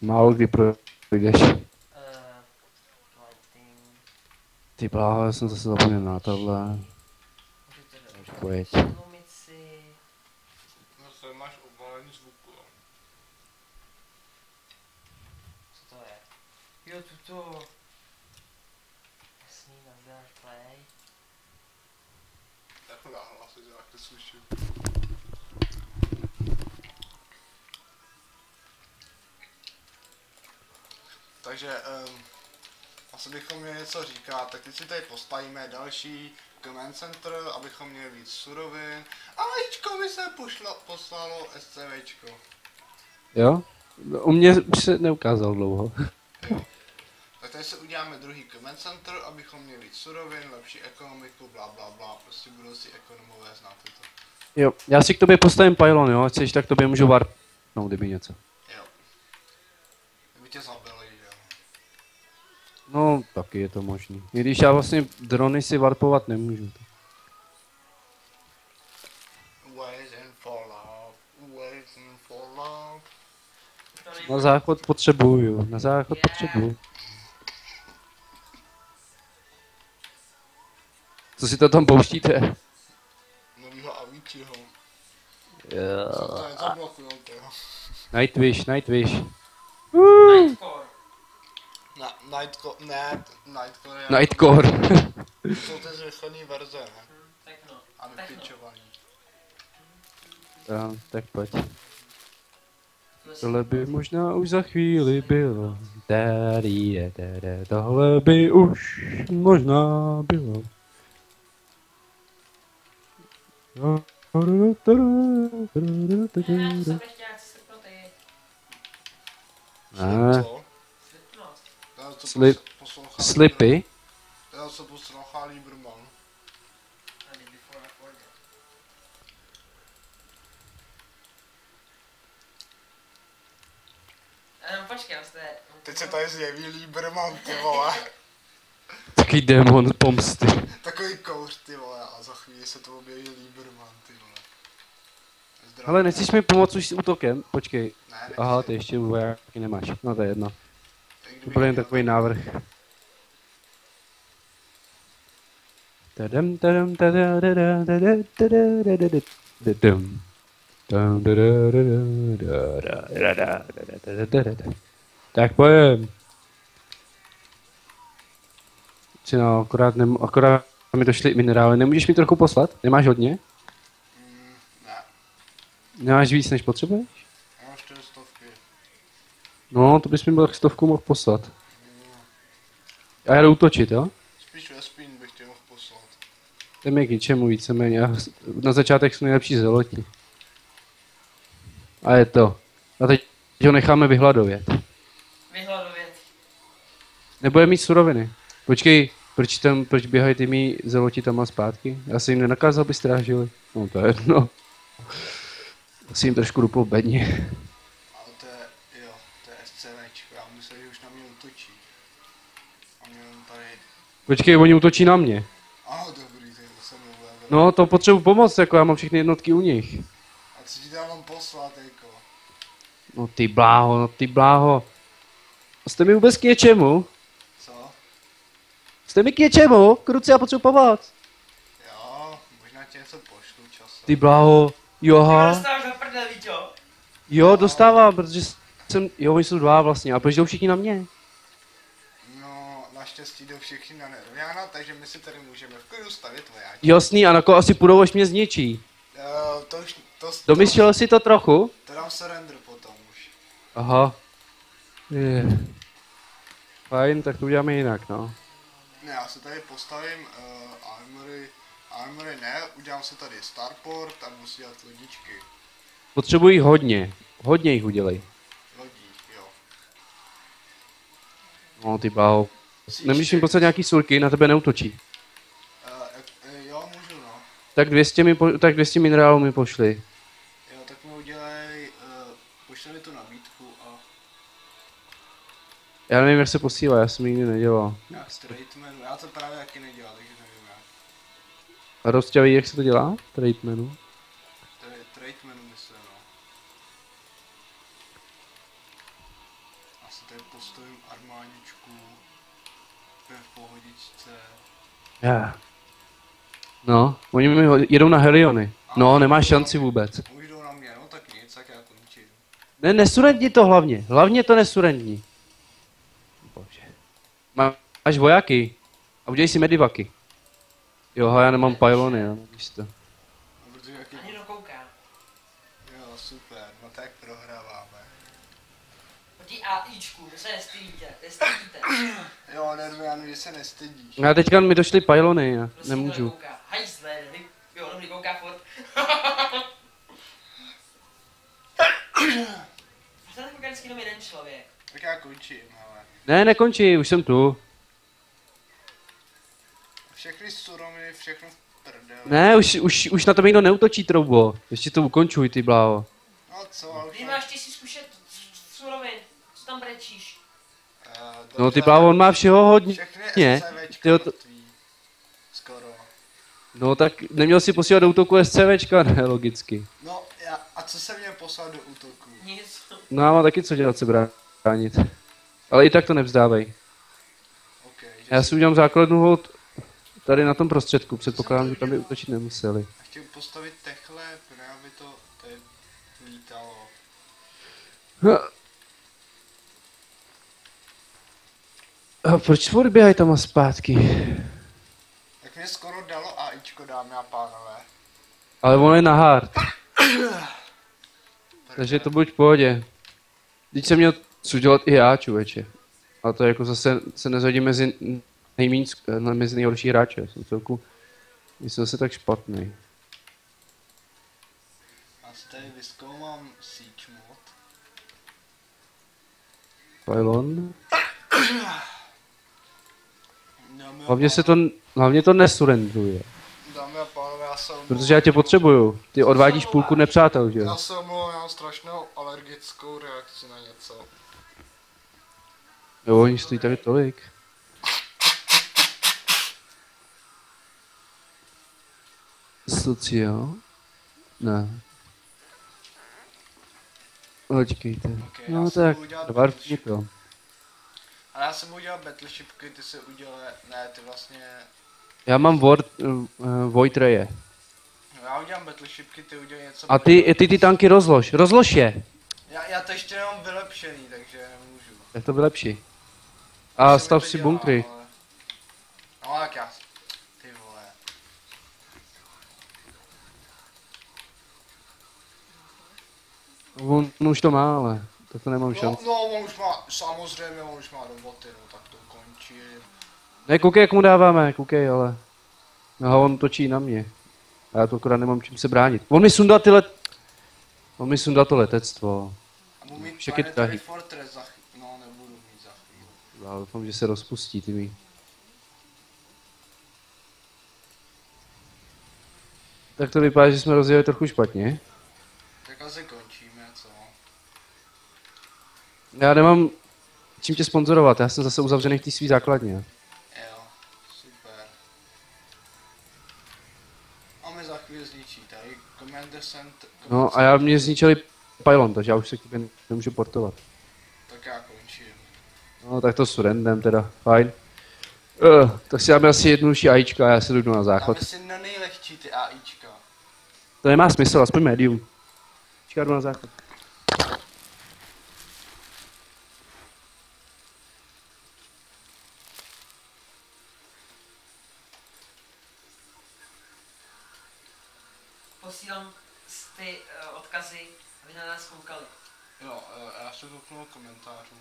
S1: Málo kdy projdeš.
S3: Lighting.
S1: Ty bláho, já jsem zase zapomněl na tohle.
S3: Můžete
S1: Pojď.
S3: Zlomit si.
S2: No to máš obalený zvuku, jo.
S3: Jo, tuto. Jasný, nazdar, play.
S2: Tak to dá hlas, jak to slyším. Takže, asi bychom měli něco říkat, tak teď si tady postavíme další command center, abychom měli víc surovin. A Ičko mi se poslalo SCVčko.
S1: Jo? U mě už se neukázal dlouho.
S2: Tak tady se uděláme druhý command center, abychom měli víc surovin, lepší ekonomiku, bla bla bla, prostě budoucí ekonomové, znáte to.
S1: Jo, já si k tobě postavím pylon, jo? Ať chceš, tak tobě můžu warpnout, kdyby něco.
S2: Jo. Kdyby tě zabili, jo.
S1: No, taky je to možný. I když já vlastně drony si warpovat nemůžu.
S2: Waiting for love, waiting for love.
S1: Na záchod potřebuju, na záchod potřebuju. Co si to tam pouštíte?
S2: Novýho Aviciiho.
S1: Jo.
S2: To je zablokujou toho.
S1: Nightwish, Nightwish.
S3: Nightcore.
S2: Nightcore je...
S1: Nightcore.
S2: Jsou ty zrychlený verze, ne?
S3: Techno.
S2: A vypičovaný.
S1: Jo, tak pojď. Tohle by možná už za chvíli bylo. Tohle by už možná bylo.
S3: Já jsem nechtěl si srpnout i.
S1: Ne.
S2: Co?
S3: Slipknot.
S1: Slipy?
S2: Já jsem poslouchal Lieberman.
S3: Tady before I forget. Počkej, já jste...
S2: Teď se tady zjeví Lieberman, ty vole.
S1: Taký démon pomsty.
S2: Takový kouř, ty vole, a za chvíli se to objeví Lieberman, ty vole. Zdraví.
S1: Ale nechceš mi pomoct už s útokem? Počkej.
S2: Ne, nechci.
S1: Aha, ty ještě vojáky nemáš. No to je jedno.
S2: Tak
S1: To
S2: kdybych
S1: byl jen
S2: měl-
S1: takový návrh. Tadam, tadam, tada, tada, tada, tada, tada, tada, tadam. Tam, tada, tada, tada, tada, tada, tada, tada. Tak pojem. No, akorát mi došly minerály. Nemůžeš mi trochu poslat? Nemáš hodně?
S2: Ne,
S1: Nemáš víc, než potřebuješ?
S2: já mám 400.
S1: No, to bys mi byl 100 mohl poslat. A já jdu útočit, jo?
S2: Spíš ve spín bych tě mohl poslat.
S1: To je k ničemu víceméně. Na začátek jsou nejlepší zeloti. A je to. A teď ho necháme vyhladovět.
S3: Vyhladovět.
S1: Nebude mít suroviny. Počkej, proč běhají ty mý zeloti tam a zpátky? Já jsem jim nenakázal, aby strážili. No to je jedno. Asi jim trošku duplo bedně.
S2: Ale to je, jo, to je SCVčko, já myslím, že už na mě útočí. A mě jen tady...
S1: Počkej, oni útočí na mě.
S2: Ano, dobrý, to jsem mluvil.
S1: No, to potřebuji pomoct, jako já mám všechny jednotky u nich.
S2: A co ti dávám poslat, jako?
S1: No ty bláho, no ty bláho. Jste mi vůbec k něčemu?
S2: Co?
S1: Jste mi k něčemu? Kruci, já potřebuji pomoct.
S2: Jo, možná ti něco pošlu časem.
S1: Ty bláho,
S3: Ty
S1: joha.
S3: dostáváš na prdel, víčo?
S1: Jo, dostávám, protože jsem, jo, oni jsou dva vlastně, a proč jdou všichni na mě?
S2: No, naštěstí jdou všichni na Nerviana, takže my si tady můžeme v klidu stavit vojáky.
S1: Jasný, a na koho asi půjdou, až mě zničí.
S2: To už,
S1: Domyslel si to trochu?
S2: to dám surrender potom už.
S1: Aha. Je. Fajn, tak to uděláme jinak, no.
S2: Ne, já se tady postavím armory ne, udělám si tady starport a musí dělat lodičky.
S1: Potřebuji hodně. Hodně jich udělej.
S2: Lodí, jo.
S1: No ty bláho. Nemůžeš mi poslat nějaký surky, na tebe neútočí.
S2: Jo, můžu, no.
S1: Tak 200 minerálů mi pošli.
S2: Jo, tak mi udělej, pošli mi tu nabídku a
S1: Já nevím, jak se posílá, já jsem nikdy nedělal.
S2: já straightmanu, já to právě taky nedělal, takže nevím jak.
S1: A Rostia ví, jak se to dělá? Trademanu.
S2: Traitmanu myslím, no. Asi tady postavím armádičku. V pohodičce.
S1: Já. No, oni mi jedou na Heliony. No, nemáš šanci vůbec.
S2: Už jdou na mě, no tak nic, tak já končím.
S1: Ne, nesurendni to hlavně. Hlavně to nesurendni. Bože. Máš vojáky. A udělej si medivaky. Jo, já nemám pylony, jo, víš to.
S2: No, protože jaký...
S3: Ani dokouká.
S2: Jo, super, no tak prohráváme.
S3: Proti AIčku, to se nestydíte.
S2: Jo, Nervian, že se nestydíš.
S1: Já teďka mi došly pylony, já
S3: Prosím,
S1: nemůžu.
S3: Nekouká. Hajzle, jo, dobrý, kouká furt. To tak kouká vždycky jenom jeden člověk.
S2: Tak já končím, ale...
S1: Ne, nekončí, už jsem tu.
S2: Všechny suroviny, všechno v prdele.
S1: Ne, už na to někdo neutočí, troubo. Ještě to ukončuj, ty bláho.
S2: No co, ale už
S3: Ty máš 1000 zkušet surovin, co tam brečíš?
S1: No ty bláho, on má všeho hodně.
S2: Všechny
S1: Ne,
S2: SCVčka
S1: tyjo, to,
S2: mrtví. Skoro.
S1: no tak neměl si posílat do útoku SCVčka, ne, logicky.
S2: No, a co se mě poslal do útoku?
S3: Nic.
S1: No já mám taky co dělat, se bránit. Ale i tak to nevzdávej.
S2: Okay, že
S1: Já si udělám základnu hold tady na tom prostředku, předpokládám, že tam by útočit nemuseli.
S2: a chtěl postavit techle, ne, aby to tady lítalo.
S1: A proč furt běhají tam a zpátky?
S2: Tak mě skoro dalo AIčko, dámy a pánové.
S1: Ale on je na hard. Takže to buď v pohodě. Teď jsem měl co dělat i já, čověče. A to jako zase se nezhodí mezi mezi nejhorší hráče. Jsem celku, jsem zase tak špatný.
S2: Já si tady vyzkoumám Siege mod.
S1: Pylon.
S2: Dámy a
S1: Hlavně to nesurendruje.
S2: dámy a pánové, já jsem...
S1: Protože já tě potřebuju. Ty odvádíš půlku nepřátel, že jo?
S2: Já se omlouvám, já mám strašnou alergickou reakci na něco.
S1: Jo, oni stojí tady tolik. Socio? Ne. Počkejte.
S2: Okay,
S1: No
S2: já si
S1: tak,
S2: budu dělat
S1: dvarfni to.
S2: Ale já jsem udělal battleshipky, ty se udělal, ne, ty vlastně...
S1: Já mám Void Raye.
S2: No, já udělám battleshipky, ty udělej něco...
S1: A ty tanky rozlož je.
S2: Já to ještě nemám vylepšený, takže nemůžu.
S1: Tak to vylepší. A
S2: Už se mi
S1: stav
S2: to
S1: si
S2: dělá,
S1: bunkry.
S2: ale- No jak já... Ty vole.
S1: On už to má, ale tak to nemám
S2: No,
S1: šanci.
S2: no, on už má, samozřejmě, on už má roboty, no, tak to končím.
S1: Ne, koukej, jak mu dáváme, koukej, ale... No a on točí na mě. A já to akorát nemám čím se bránit. On mi sundá to letectvo.
S2: A budu mít
S1: Všechny
S2: Planetary
S1: tahy.
S2: Fortress za chvíli, no nebudu mít za chvíli.
S1: Já doufám, že se rozpustí, ty mi. Tak to vypadá, že jsme rozjeli trochu špatně.
S2: Tak asi končíme, co?
S1: Já nemám čím tě sponzorovat, já jsem zase uzavřený v té svý základně.
S2: Jo, super. A mě za chvíli zničí, tady Commander Center...
S1: No a já mě zničili pylon, takže já už se k tobě nemůžu portovat.
S2: Tak já končím.
S1: No tak to s surrendem teda, fajn. Tak si dáme asi jednodušší AIčka a já se jdu na záchod.
S2: Dáme si na nejlehčí ty AIčka.
S1: To nemá smysl, aspoň médium. Počkej, já jdu na záchod.
S3: Posílám ty odkazy, aby na nás koukali.
S2: Jo, já se kouknu komentářů.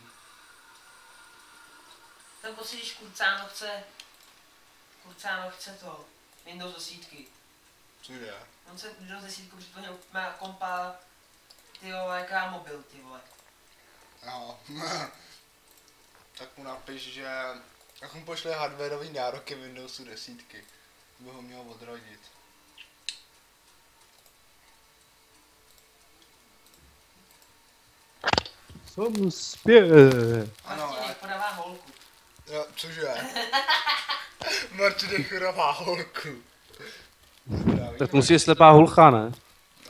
S3: Tam posílíš Kurcáno chce to, Windows desítky.
S2: Co je?
S3: On se Windows desítku připomněl, má kompa, ty vole, jaká mobil, ty vole.
S2: Aha. Tak mu napiš, že... Jak mu pošle hardwareový nároky Windowsu 10, by ho měl odrodit.
S1: Jsem zpět.
S2: Ano,
S3: Martin podává holku.
S2: Jo, cože? Martin chodová holku.
S1: Tak musí je slepá hulcha, ne?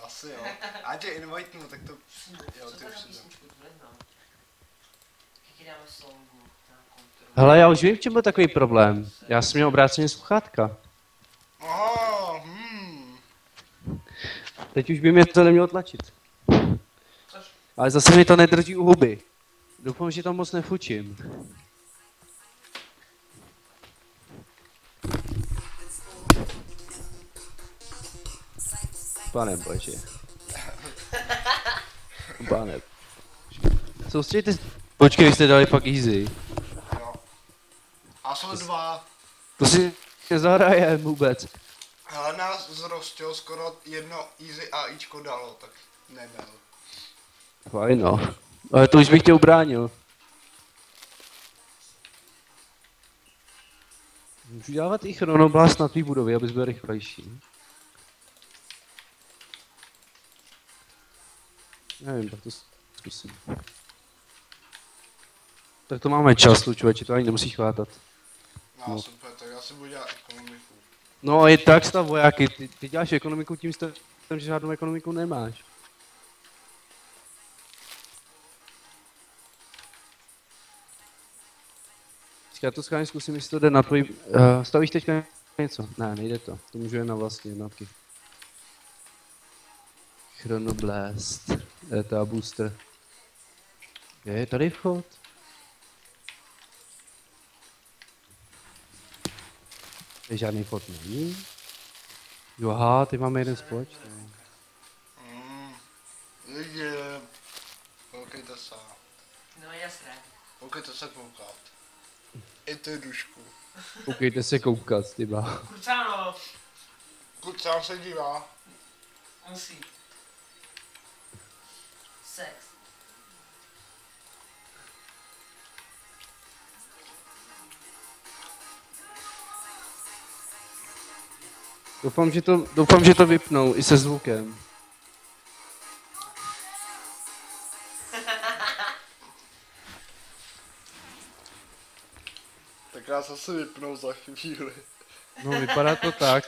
S2: Asi jo. A tě invitenu, tak to... Jo,
S3: Co
S2: ty
S3: to
S2: už
S3: za
S2: si to...
S3: písničku, to neznám. Jaký dáme songu na kontrolu?
S1: Hele, já už vím, v čem byl takový problém. Já jsem měl obráceně sluchátka.
S2: Aha,
S1: Teď už by mě to nemělo tlačit.
S3: Což?
S1: Ale zase mi to nedrží u huby. Doufám, že tam moc nefučím. Pane bože. Pane. Soustředěte se. Počkej, jste dali fakt easy.
S2: Jo. A jsou dva.
S1: To si nezahraje vůbec.
S2: Hele, nás zrostil skoro jedno easy AIčko dalo, tak nedal.
S1: Fajn no. Ale to už bych tě ubránil. Můžu dávat i chronoblast na tvý budově, abys byl rychlejší. Nevím, tak to zkusím. Tak to máme čas, člověče, to ani nemusíš chvátat.
S2: No super, tak já si budu dělat ekonomiku.
S1: No i tak stav vojáky, ty děláš ekonomiku tím stavem, že žádnou ekonomiku nemáš. Já to schválně zkusím, jestli to jde na tvůj... stavíš teďka něco? Ne, nejde to. To můžu jen na vlastní jednotky. Chronoblast. Eta booster. Je tady vchod? Tady žádný vchod není. Jo, aha, ty máme jeden společný.
S2: Lidi, koukejte se.
S3: No jasné.
S2: Koukejte se koukat. I ty dušku.
S1: Koukejte se koukat, tyba.
S3: Kurcáno.
S2: Kucán se dívá.
S3: Musí. Sex.
S1: Doufám, že to vypnou i se zvukem.
S2: Tak já zase vypnou za chvíli.
S1: No, vypadá to tak.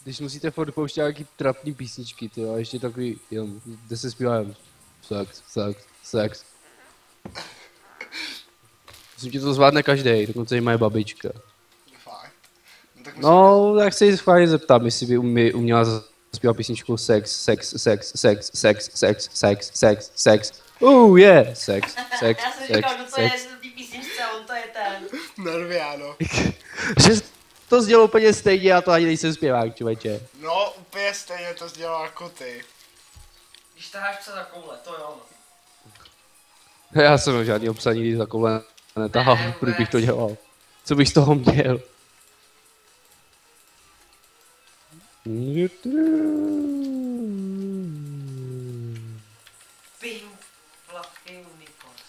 S1: Když musíte furt pouštět nějaký trapný písničky, ty a ještě takový, jo, kde se zpívá sex, sex, sex. Myslím, že to zvládne každej, dokonce i moje babička.
S2: Fakt. No, tak
S1: No, tak se jí schválně zeptám, jestli by uměla zaspívat písničku sex, sex, sex, sex, sex, sex, sex, sex, sex. Yeah, sex, sex,
S3: Já jsem
S1: sex,
S3: říkal, kdo to je
S1: sex.
S3: z té písničce, on to je ten.
S2: Nerviano.
S1: Že to sdělal úplně stejně, já to ani nejsem zpěvák, člověče.
S2: No, úplně stejně to dělá jako ty.
S3: Když taháš psa za koule, to jo.
S1: Já jsem žádný obsaní za koule netahal, proč bych to dělal. Co bych z toho měl?
S3: Pink fluffy unicorns.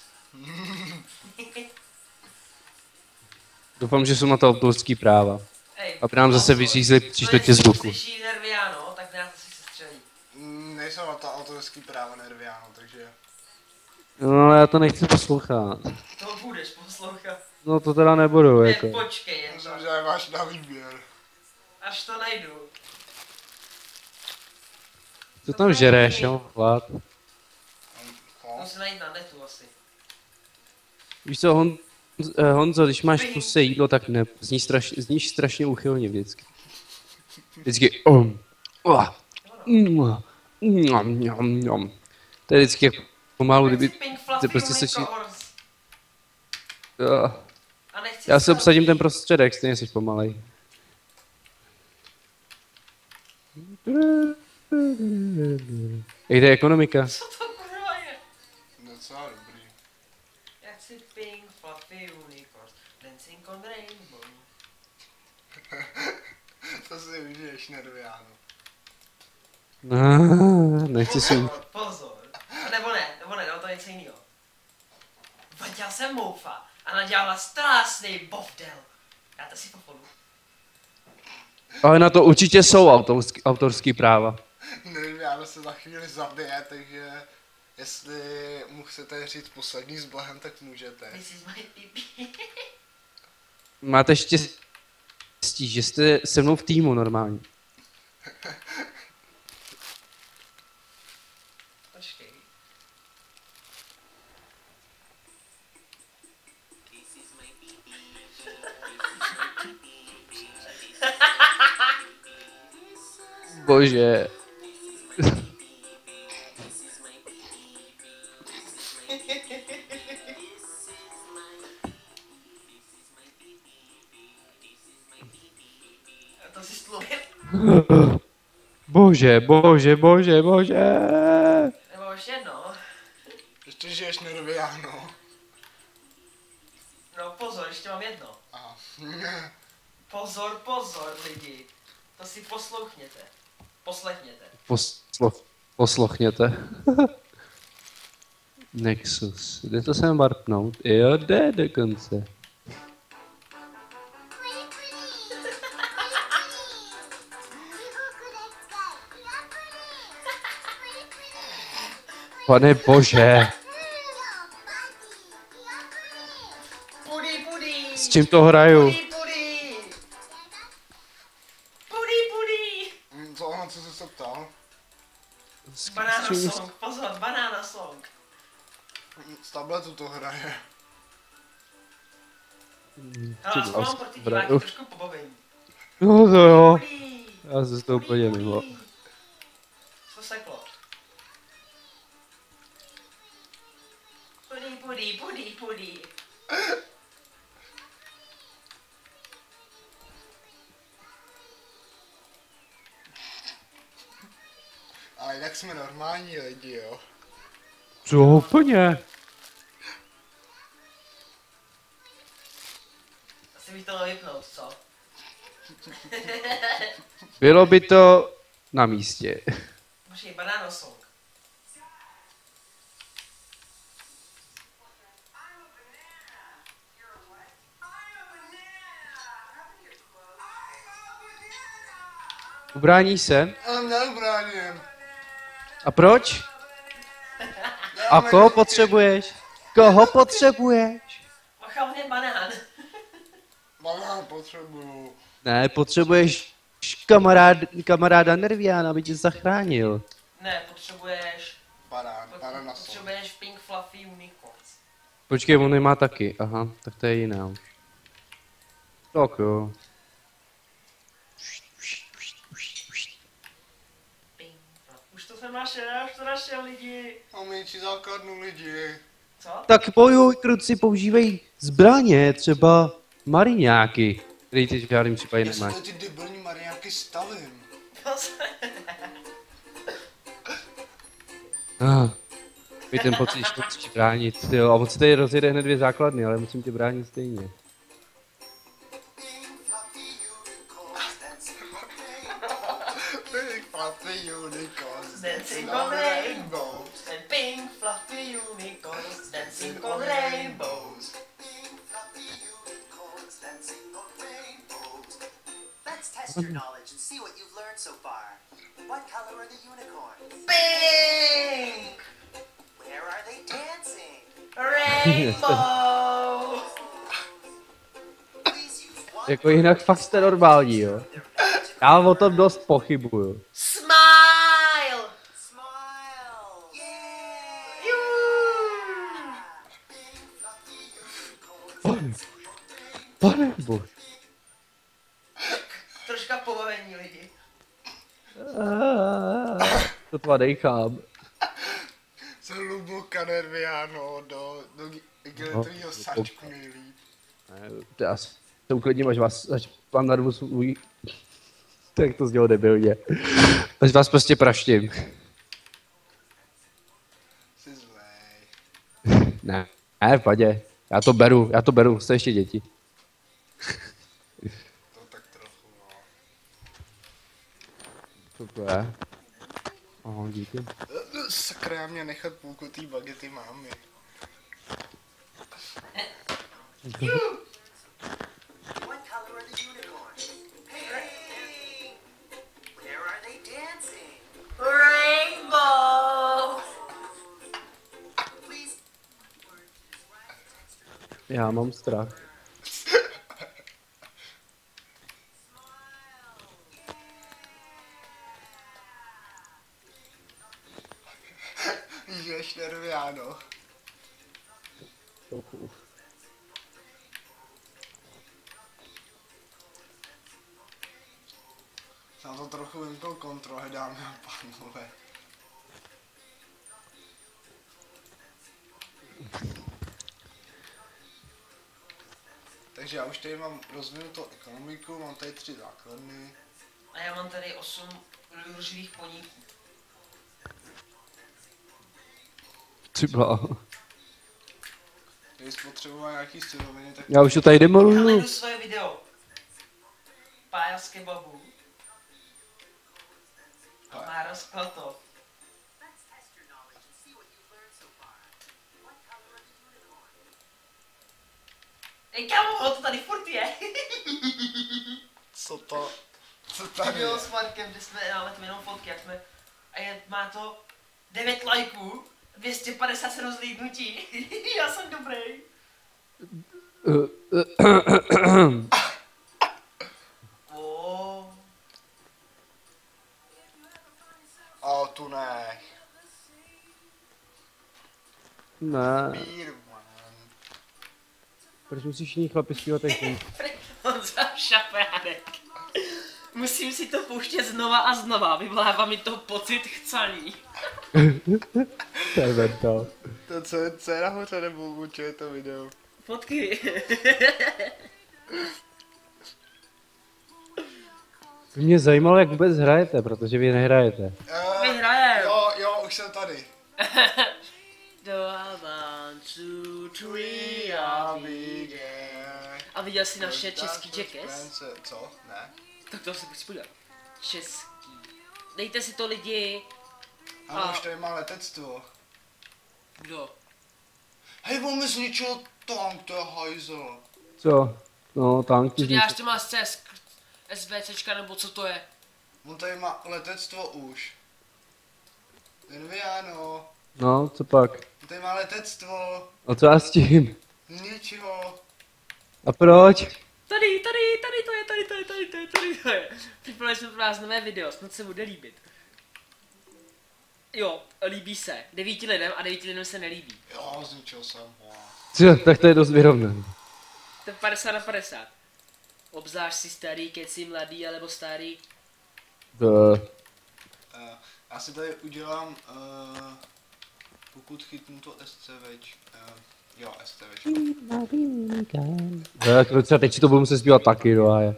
S1: Doufám, že jsou na to autorský práva.
S3: Ej,
S1: Aby nám zase vyřízli tři čtvrtě zvuku.
S3: Slyší Nerviano, tak nás asi se střelí.
S2: Nejsou na to autorský právo Nerviano, takže...
S1: No ale já to nechci poslouchat.
S3: To budeš poslouchat.
S1: No to teda nebudu, jako.
S3: Jen počkej, jen
S2: Myslím,
S3: to.
S2: že máš na výběr.
S3: Až to najdu.
S1: Co tam žereš, jo, Vlad?
S3: Musím najít na netu asi.
S1: Víš co, Honzo, když máš v kuse jídlo, tak ne, zníš strašně úchylně vždycky. Vždycky to je vždycky jak pomalu, kdyby
S3: Pink
S1: ty
S3: fluffy
S1: prostě sečí...
S3: unicorns. A nechci
S1: Já si
S3: selfie.
S1: obsadím ten prostředek, stejně jsi pomalej. Jde ekonomika.
S3: Co to kurva je?
S2: Docela dobrý.
S3: Já chci pink fluffy unicorns. Dancing on the rainbow.
S2: To si užiješ Nerviano.
S1: Nechci si...
S3: Pozor. Nebo ne, to je něco jiného. Vaděla jsem moufa a nadělala strašný bovdel. Já to si popolu.
S1: Ale na to určitě jsou autorský práva.
S2: Nerviano se za chvíli zabije, takže... Jestli mu chcete říct poslední s Blahem, tak můžete.
S3: This is my pipi.
S1: Máte štěstí, že jste se mnou v týmu normálně.
S3: Počkej.
S1: Bože.
S3: To si slovil.
S1: Bože, bože, bože, bože.
S3: Nebo už jedno.
S2: Ještě žiješ nerviáno.
S3: No pozor, ještě mám jedno.
S2: Aha.
S3: Pozor, pozor lidi. To si poslouchněte. Poslechněte.
S1: Poslouchněte. Nexus. Jde to sem warpnout? Jo, jde dokonce. Pane bože.
S3: Pudí, pudí.
S1: S čím to hraju?
S3: Pudí, pudí. Pudí, pudí.
S2: Co ono, co jsi se ptal?
S3: Banana song, pozor, banana song.
S2: Z tabletu to hraje.
S3: Hele, aspoň mám pro ty diváky trošku pobavení.
S1: No to jo.
S3: Pudí.
S1: Já se z toho úplně mimo.
S3: Co seklo? Pudí, pudí, pudí, pudí.
S2: Ale jinak jsme normální lidi, jo.
S1: Co úplně?
S3: Asi bych to měl vypnout, co?
S1: Bylo by to na místě.
S3: Počkej, banana song.
S1: Ubrání se?
S2: Ale neubráním.
S1: A proč? A koho potřebuješ? Koho potřebuješ?
S3: Macha mě banán.
S2: Banán potřebuju.
S1: Ne, potřebuješ kamaráda Nerviana, aby tě zachránil.
S3: Ne, potřebuješ...
S2: Banán na sol.
S3: Potřebuješ Pink Fluffy Unicorns.
S1: Počkej, on nemá taky. Aha, tak to je jiná už. Tak jo.
S3: Pink Fluffy. Už to jsem našel, už to našel lidi.
S2: Mám menší základnu lidi.
S3: Co?
S1: Tak bojuj, kruci, používej zbraně, třeba mariňáky, který teď v žádným případě
S2: Já si
S1: nemáš.
S2: to ty debilní mariáky stavím.
S1: Vy ten pocit, že to musíš bránit, jo, a on se tady rozjede hned 2 základny, ale musím tě bránit stejně.
S2: Big fluffy unicorns
S3: Dancing on rainbows. And pink fluffy unicorns dancing on rainbows.
S4: Let's test your knowledge and see what you've learned so far. What color are the unicorns?
S3: Pink!
S4: Where are they dancing?
S3: Rainbow!
S4: Please use one
S1: Jako jinak fakt jste normální, jo.
S4: their magic
S1: Já o tom dost pochybuju.
S3: Smile!
S4: smile. Yeah!
S1: Pane bož.
S3: Troška pobavení lidi.
S1: To tva dejchám.
S2: Jsem hluboka nerviáno do igelitovýho sačku nejlíp.
S1: Já se uklidním, až vám narvu svůj... Tak to znělo debilně. Až vás prostě praštím.
S2: Jsi zlej.
S1: Ne, v padě. Já to beru, jste ještě děti.
S2: To tak trochu, no.
S1: Co to je? Aha, díky.
S2: Sakra, já mě nechat půlku té bagety mámy.
S4: What color are the unicorns? Pink. Where are they dancing?
S3: Rainbow!
S4: Please.
S1: Já mám strach.
S2: Žiješ nerviáno. Jsem to trochu vymkl kontrole, dámy a pánové. Takže já už tady mám rozvinutou ekonomiku, mám tady 3 základny.
S3: A já mám tady 8 růžových poníků.
S1: Třeba.
S2: Když potřebuje nějaký suroviny, tak...
S1: Já už to tady
S3: Já
S1: demoluju.
S3: najdu svoje video. Pája z kebabu. A má rozpal to.
S4: Let's test your knowledge and see what you've learned so far. What color are the unicorn?
S3: Ej kámo, to tady furt je.
S2: Co to? Co tady
S3: Video
S2: je?
S3: s Markem, kde jsme dáme tam jenom fotky, jak jsme... A má to 9 lajků, 257 zlídnutí. Já jsem dobrý. Oh.
S2: A tu ne.
S1: Ne.
S2: Beerman.
S1: Proč musíš všichni chlapi zpívat jak ten?
S3: Honza Šafránek. Musím si to pouštět znova a znova, vyvolává mi to pocit chcaní.
S1: To je mental.
S2: To co je nahoře nebo určuje to video?
S3: Fotky.
S1: By mě zajímalo, jak vůbec hrajete, protože vy nehrajete.
S3: My hrajeme.
S2: Jo, už jsem tady.
S3: One, two, three, a a viděl jsi naše český Jackass?
S2: Co? Ne?
S3: Tak to se prostě podívat. Český. Dejte si to lidi.
S2: Ale už tady má letectvo.
S3: Kdo?
S2: Hej, on mi zničil tank, to je hajzel.
S1: Co? No, tanky
S3: Co děláš,
S1: zničil.
S3: ty máš CS, SVCčka nebo co to je?
S2: On tady má letectvo už. Enviano.
S1: No, co pak?
S2: On tady má letectvo.
S1: A co já s tím?
S2: Ničeho.
S1: A proč?
S3: Tady to je. Připravili jsme pro vás nové video, snad se bude líbit. Jo, líbí se. 9 lidem a 9 lidem se nelíbí.
S2: Jo, zničil jsem ho.
S1: Co? Tak to je dost vyrovnaný.
S3: To je 50/50. Obzvlášť si starý, keci mladý, alebo starý.
S2: Já si tady udělám, pokud chytnu to SCVč, jo, SCVč.
S1: Tak, docela teď si to budu muset zpívat taky, no a je.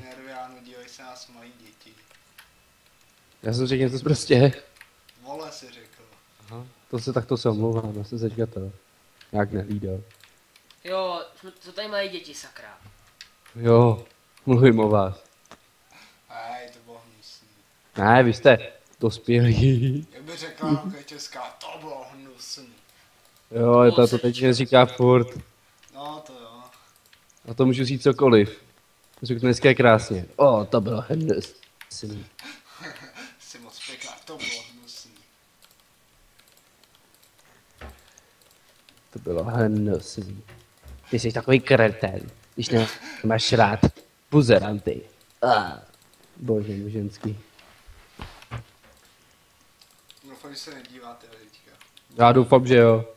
S2: Nerviánu, dívej se, nás mají děti.
S1: Já jsem řekl něco prostě.
S2: Vole si řekl.
S1: Aha, to se omlouvám, já jsem se teďka to nějak nehlídal.
S3: Jo, to tady mají děti, sakra.
S1: Jo, mluvím o vás.
S2: Hej, to bylo hnusný.
S1: Ne, vy jste dospělí.
S2: Jak by řekla Roka Česká, to bylo hnusný.
S1: Jo, je to teď říká furt.
S2: No to jo.
S1: A to můžu říct cokoliv. Řeknu dneska je krásně. O, to bylo hnusný.
S2: Jsi moc pěkná, to bylo hnusný.
S1: To bylo hnusný. Ty jsi takový kretén, když nemáš rád buzeranty. Bože, můj ženský.
S2: Doufám, že se nedíváte teďka.
S1: Já doufám, že jo.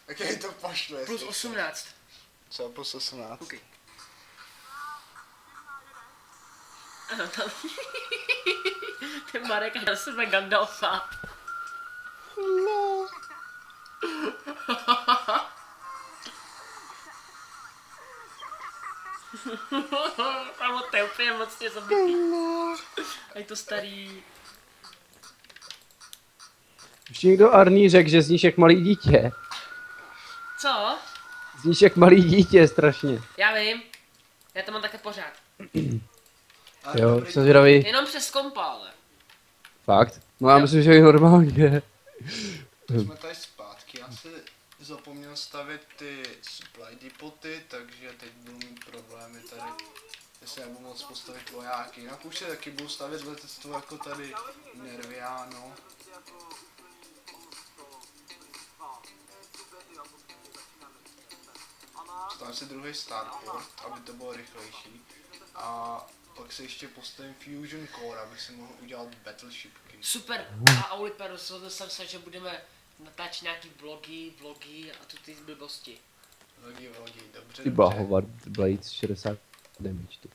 S2: Tak jej to pošle.
S3: Plus 18.
S2: Co, plus 18?
S3: OK. Ano, tam... Ten Marek na sebe Gandalfa.
S2: No.
S3: Kámo, to je úplně mocně zabitý. A je to starý.
S1: Ještě někdo Arní řekl, že zníš jak malý dítě.
S3: Co?
S1: Zníš jak malý dítě, strašně.
S3: Já vím. Já to mám také pořád.
S1: Jo, jsem zvědavý.
S3: Jenom přes kompa, ale.
S1: Fakt? No já myslím, že je normálně.
S2: Jsme tady zpátky, já si zapomněl stavět ty supply depoty, takže teď budu mít problémy tady, jestli nebudu moc postavit vojáky. Jinak už se taky budu stavět letectvo jako tady Nerviano. Stavím si druhý starport, aby to bylo rychlejší. A pak se ještě postavím Fusion Core, abych si mohl udělat battleshipky.
S3: Super. A Oliper, rozhodl jsem se, že budeme natáčet nějaký vlogy a tu ty blbosti.
S2: Vlogy, dobře,
S1: Ty Howard Blades 60 damage, ty.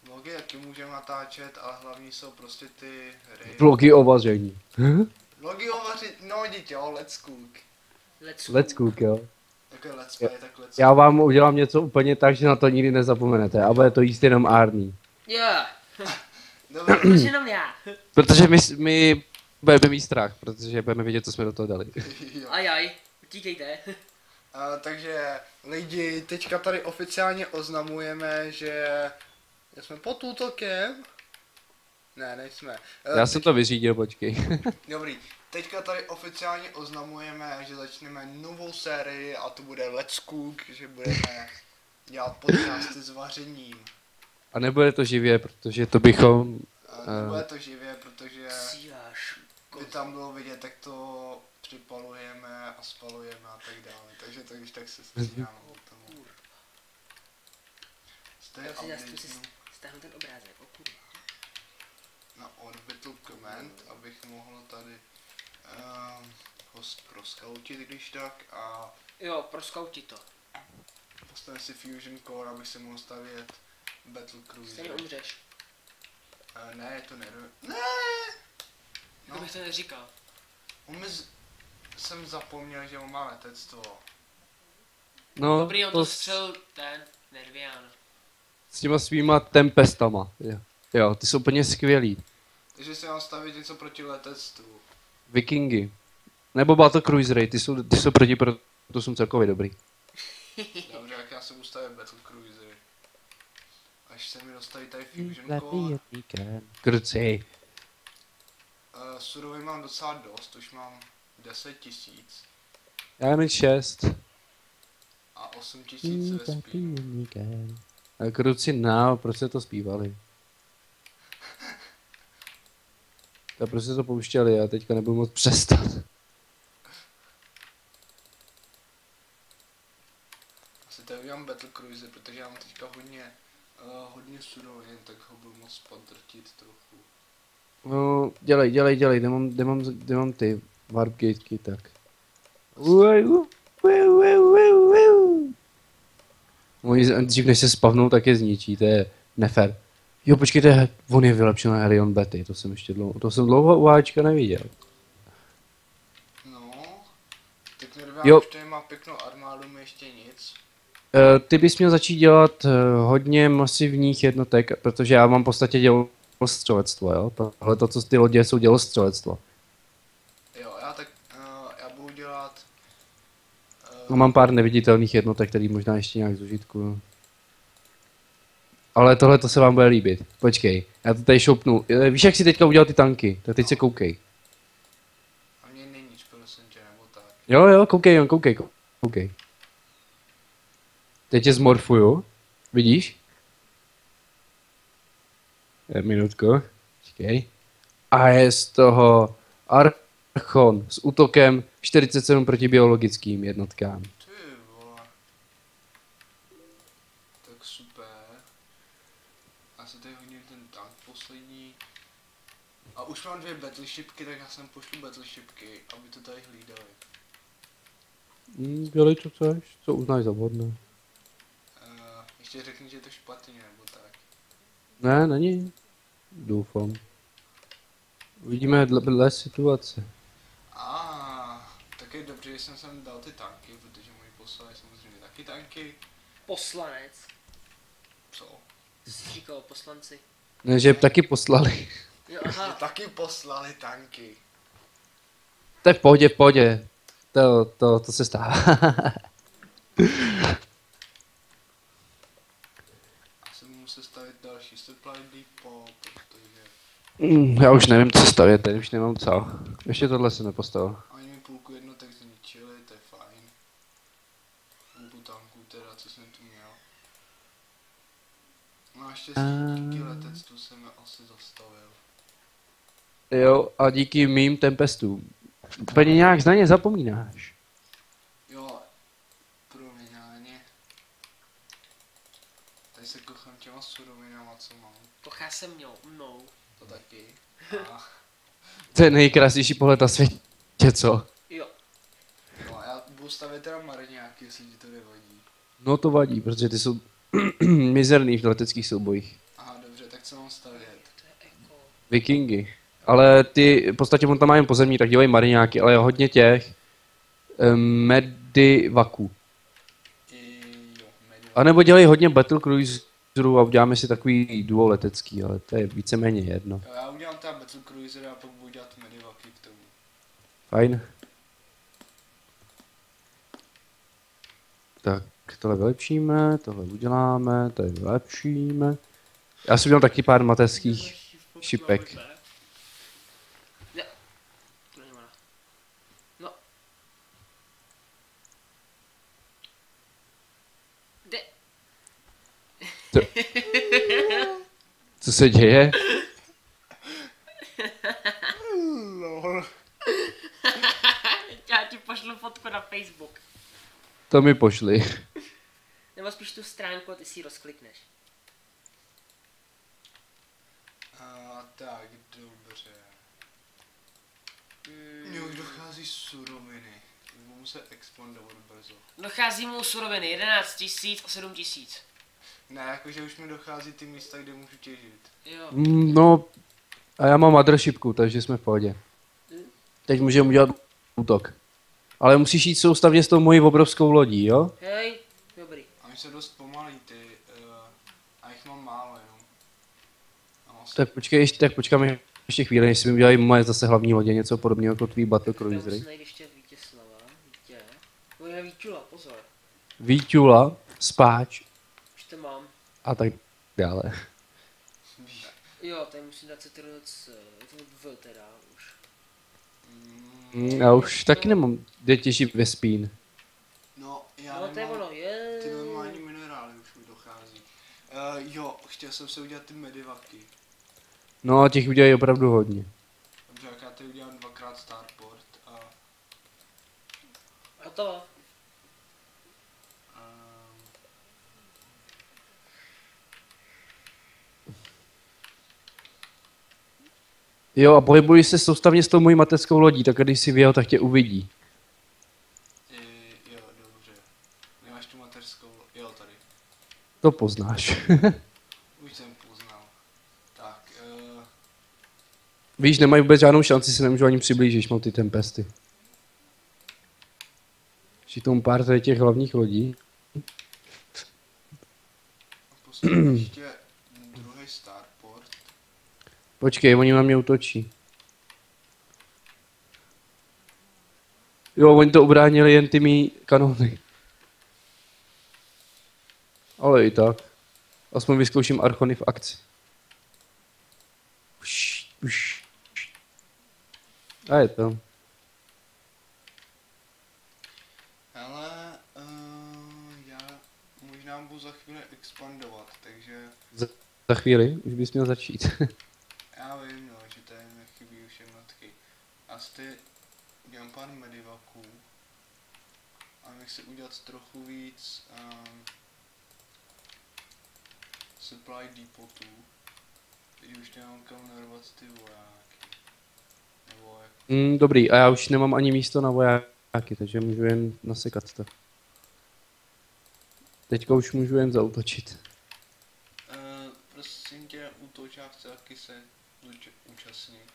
S2: Vlogy taky můžeme natáčet, ale hlavní jsou prostě ty hry.
S1: Vlogy o vaření.
S2: Vlogy o vařit, no dítě, let's cook.
S1: Let's cook, jo.
S2: Jako let's play, tak let's
S1: Já vám udělám něco úplně tak, že na to nikdy nezapomenete. A bude to jíst jenom Arný.
S3: Jo,
S2: Dobrý,
S3: proč jenom já?
S1: Protože my budeme mít strach, protože budeme vědět, co jsme do toho dali.
S2: jo.
S3: Ajaj, utíkejte.
S2: Takže lidi, teďka tady oficiálně oznamujeme, že jsme pod útokem. Ne, nejsme.
S1: Já jsem to vyřídil, počkej.
S2: Dobrý, teďka tady oficiálně oznamujeme, že začneme novou sérii a to bude Let's Cook, že budeme dělat podcasty s vařením.
S1: A nebude to živě, protože to bychom...
S2: Nebude to živě, protože
S3: Síláš.
S2: by tam bylo vidět, jak to připalujeme a spalujeme a tak dále. Takže to když tak se stříháme o tomu. Zde je
S3: Já si zase
S2: update
S3: stáhnu ten obrázek, o kurva.
S2: na Orbital Command, abych mohl tady ho proskautit, když tak, a
S3: Jo, proskauti to.
S2: postavím si Fusion Core, abych si mohl stavět Battle
S3: Stejně
S2: Cruiser.
S3: umřeš.
S2: Ne, to nejde. Ne!
S3: Jako
S2: No,
S3: bych to neříkal.
S2: jsem zapomněl, že on má letectvo.
S1: No,
S3: Dobrý, on
S1: to
S3: to
S1: s,
S3: střel ten, Nervian.
S1: s těma svýma tempestama. Jo, ty jsou úplně skvělý.
S2: Takže si mám stavit něco proti letectvu.
S1: Vikingy. Nebo Battle Cruisery, ty jsou proti, to jsou celkově dobrý.
S2: Dobře, jak já se budu stavit Battle Cruiser. Až se mi dostaví tady Fusion Core.
S1: Kruci.
S2: Surovin mám docela dost, už mám 10 000
S1: Já jen 6.
S2: a 8 000 ve spínu.
S1: A kruci now, proč se to zpívali? A proč se to pouštěli, já teďka nebudu moc přestat.
S2: Asi tady udělám Battle Cruiser, protože já mám teďka hodně surovin, tak ho budu moc podrtit trochu.
S1: No, dělej, kde mám ty warp gateky, tak. Oni dřív než se spavnou, tak je zničí, to je nefér. Jo, počkejte, on je vylepšen na Helion Betty, to jsem dlouho u Ačka neviděl.
S2: No, tak Nervian
S1: Jo.
S2: už tady má pěknou armádu, mi ještě nic.
S1: Ty bys měl začít dělat hodně masivních jednotek, protože já mám v podstatě dělostřelectvo, jo? Tohle to, co ty lodě jsou dělostřelectvo.
S2: Jo, já budu dělat...
S1: No, mám pár neviditelných jednotek, který možná ještě nějak zužitkuju. Ale tohle to se vám bude líbit. Počkej, já to tady šoupnu. Víš, jak si teďka udělal ty tanky? Tak teď se koukej.
S2: A mě není nic, prosím tě, nebo tak.
S1: Jo, koukej. Teď tě zmorfuju. Vidíš? Minutku. Počkej. A je z toho Archon s útokem 47 proti biologickým jednotkám.
S2: Ty vole. Tak super. Já se tady hodím ten tank poslední. A už mám 2 battleshipky, tak já sem pošlu battleshipky, aby to tady hlídali.
S1: Dělej to chceš, co uznáš za vhodné.
S2: Ještě řekni, že je to špatně, nebo tak.
S1: Ne, není. Doufám. Uvidíme dle situace.
S2: Tak je dobře, že jsem sem dal ty tanky, protože moji poslali samozřejmě taky tanky.
S3: Poslanec.
S2: Co?
S3: Ty jsi říkal poslanci.
S1: Ne, že taky poslali.
S3: Jo,
S2: Že
S3: aha.
S2: taky poslali tanky.
S1: To je v pohodě. To se stává.
S2: Asi musím stavit další supply depot, protože
S1: Já už nevím, co stavět, teď už nemám co. Ještě tohle jsem nepostavil.
S2: oni mi půlku jednotek zničili, to je fajn. Půlku tanků teda, co jsem tu měl. No a ještě díky letectvu jsem je asi zastavil.
S1: Jo, a díky mým tempestům. Úplně nějak na ně zapomínáš.
S2: Jo, promiň, ale ne. Tady se kochám těma surovinama, co mám.
S3: Kochá se mnou.
S2: To taky. A
S1: To je nejkrásnější pohled na světě, co?
S3: Jo.
S2: no, já budu stavět teda marňáky, jestli ti to nevadí.
S1: No to vadí, protože ty jsou mizerný v leteckých soubojích.
S2: Aha, dobře, tak co mám stavět?
S3: To je jako...
S1: Vikingy. Ale ty, v podstatě on tam má jen pozemní, tak dělají mariňáky, ale je hodně těch medivaků. A nebo dělej hodně battle cruiserů a uděláme si takový duo letecký, ale to je víceméně jedno.
S2: Jo, já udělám teda Battle Cruiser a pak budu dělat medivaky k tomu.
S1: Fajn. Tak, tohle vylepšíme, tohle uděláme, tohle vylepšíme. Já jsem měl taky pár mateřských šipek.
S3: Ne. To není ona. No. Kde?
S1: Co se děje?
S2: Lol.
S3: Já ti pošlu fotku na Facebook.
S1: To mi pošli.
S3: Nebo spíš tu stránku a ty si ji rozklikneš.
S2: Tak, dobře. Mně už dochází suroviny. Budu muset expandovat brzo.
S3: Dochází mu suroviny 11 000 a 7 000.
S2: Ne, jakože už mi dochází ty místa, kde můžu těžit.
S3: Jo.
S1: No, a já mám mothershipku, takže jsme v pohodě. Teď můžeme udělat útok. Ale musíš jít soustavně s tou mojí obrovskou lodí, jo?
S3: Hej, dobrý.
S2: A mi se dost pomalí ty, a jich mám málo jenom. No,
S1: Tak počkej, tak počkáme ještě chvíli, než si mi udělají moje zase hlavní lodě, něco podobného jako tvý battle cruisery.
S3: Najít ještě Vítězslava, Vítě. No je Vítula, pozor.
S1: Vítula, spáč
S3: Už to mám.
S1: a tak dále.
S3: Jo, tady musím dát CTRL-C, V teda už.
S1: Já už taky nemám, kde těžit ve spín.
S2: No, já
S3: No to je
S2: nemám
S3: ono, je.
S2: ty normální minerály, už mi dochází. Jo, chtěl jsem se udělat ty medivaky.
S1: No a těch udělají opravdu hodně.
S2: Dobře, jak já tady udělám dvakrát starport a...
S3: Hotovo.
S1: Jo a pohybuji se soustavně s tou mojí mateřskou lodí, tak když si vyjel, tak tě uvidí.
S2: Jo, dobře. Nemáš tu mateřskou, jo, tady.
S1: To poznáš.
S2: Už jsem poznal. Tak,
S1: Víš, nemají vůbec žádnou šanci, se nemůžu ani přiblížit, když mám ty tempesty. Ještě tomu pár tady těch hlavních lodí.
S2: postavím ještě druhý starport.
S1: Počkej, oni na mě útočí. Jo, oni to ubránili jen ty mý kanony. Ale i tak. Aspoň vyzkouším archony v akci. Už. A je to.
S2: Hele, já možná budu za chvíli expandovat, takže
S1: Za chvíli už bys měl začít.
S2: já vím, no, že tady mi chybí už jednotky. Asi udělám pár medivaků. A nechci udělat trochu víc supply depotů. Teď už nemám kam narvat ty vojáky. Nebo jak...
S1: Dobrý, a já už nemám ani místo na vojáky, takže můžu jen nasekat to. Teďka už můžu jen zaútočit.
S2: Prosím tě, útoč, já chci taky se účastnit.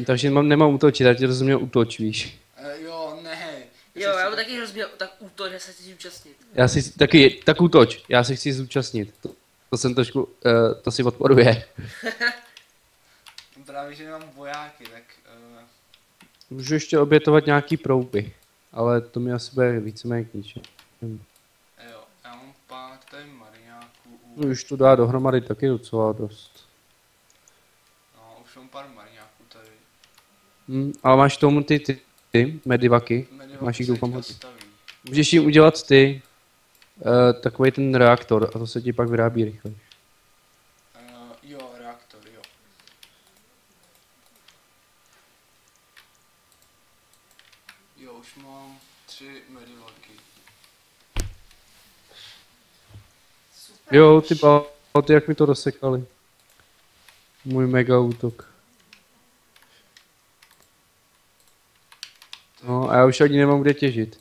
S1: Takže nemám útočit, já ti rozuměl útoč, víš.
S2: Jo, ne.
S3: Jo, já mu taky rozměl tak útok, že se chci zúčastnit.
S1: Já si taky, tak útoč, já se chci zúčastnit. To jsem trošku, to si odporuje.
S2: Právě, že nemám vojáky, tak...
S1: Můžu ještě obětovat nějaký prouby, ale to mi asi bude víceméně k ničemu.
S2: Jo, já mám pár tady mariňáků.
S1: No, už to dá dohromady taky docela dost.
S2: No, už mám pár mariňáků tady.
S1: Ale máš tomu ty medivaky,
S2: Medivaky
S1: máš jich
S2: se
S1: doufám
S2: ti
S1: hodně.
S2: nastaví.
S1: Můžeš jim udělat ty, takový ten reaktor a to se ti pak vyrábí rychle.
S2: Jo, reaktor, jo. Jo, už mám 3 medivaky.
S1: Jo, ty balty, jak mi to rozsekali. Můj mega útok. No a já už ani nemám kde těžit.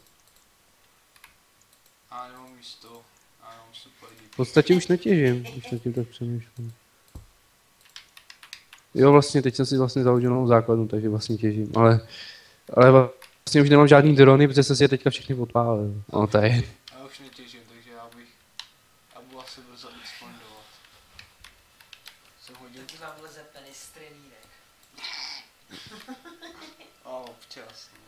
S2: A nemám místo. A nemám super
S1: V podstatě už netěžím, už nad tím tak přemýšlím. Jo, vlastně, teď jsem si vlastně založil novou základnu, takže vlastně těžím, ale vlastně už nemám žádný drony, protože jsem si je teďka všechny odpálil. No to je.
S2: A už netěžím, takže já budu asi brzo expandovat. Jsem hodil...
S3: Taky vám vleze penis z trenírek.
S2: Občas, no.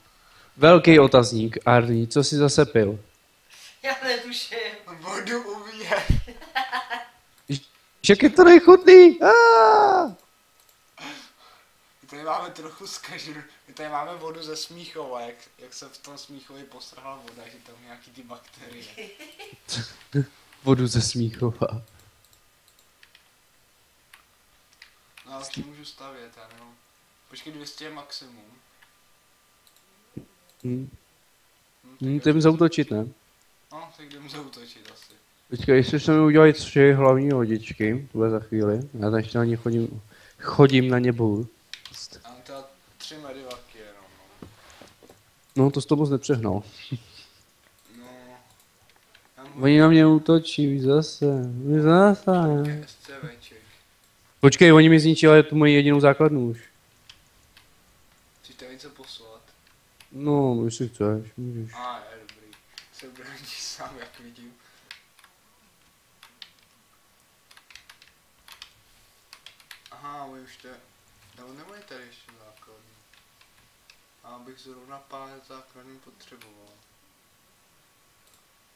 S1: Velký otazník, Arní, co jsi zase pil?
S3: Já netuším.
S2: Vodu uvíjet.
S1: Jak je to nechutný?
S2: My tady máme trochu zkažen. My tady máme vodu ze Smíchova, jak se v tom Smíchově postrhla voda, že tam nějaký ty bakterie.
S1: Vodu ze Smíchova.
S2: No a už nemůžu stavět, já nevím. Počkej, 200 je maximum.
S1: Jdem zautočit, ne?
S2: No, tak jdem zautočit asi.
S1: Počkej, jestli se mi udělají 3 hlavní hodičky, to bude za chvíli. Já tam ještě na ně chodím na ně bohu.
S2: Já mám teda 3 medivaky jenom, no.
S1: No, to s to moc nepřehnal.
S2: No. Já mám
S1: Oni na mě útočí, zase.
S2: SCVček.
S1: Počkej, oni mi zničili tu moji jedinou základnu už.
S2: Chceš tam něco poslat?
S1: No, jestli chceš, můžeš.
S2: Je dobrý. Se brání sám, jak vidím. Aha, my už to... No, nemají tady ještě základnu. A abych zrovna pár základní potřeboval.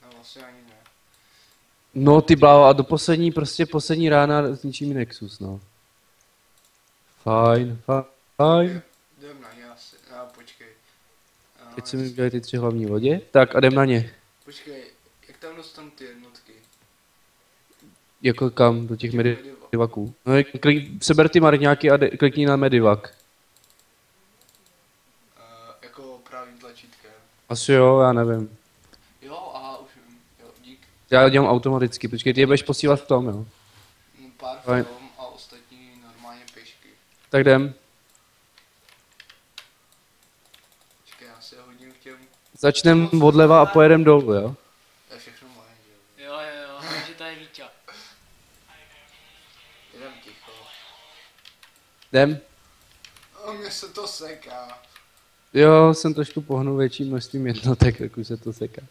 S2: No, vlastně ani ne.
S1: No ty bláho, a do poslední rána zničí mi Nexus, no. Fajn.
S2: Jdem na ně asi. Počkej.
S1: Teď se mi udělají ty 3 hlavní lodě. Tak a jdem na ně.
S2: Počkej, jak tam dostanu ty jednotky?
S1: Jako kam? Do těch medivaků. No, seber ty marňáky a klikni na medivak.
S2: Jako pravým tlačítkem.
S1: Asi jo, já nevím.
S2: Jo, aha, už vím. Jo, dík.
S1: Já dělám automaticky, počkej, ty je budeš posílat v tom, jo.
S2: No, pár
S1: Fajn.
S2: v tom a ostatní normálně pěšky.
S1: Tak jdem.
S2: Počkej, já se hodím k těm...
S1: Začneme odleva a pojedeme dolů, jo.
S2: To je všechno moje, že jo.
S3: Jo, takže to je Víťa.
S2: Jdem ticho.
S1: Jdem.
S2: Mně se to seká.
S1: Jo, jsem trošku pohnul větším množstvím jednotek, jak už se to seká.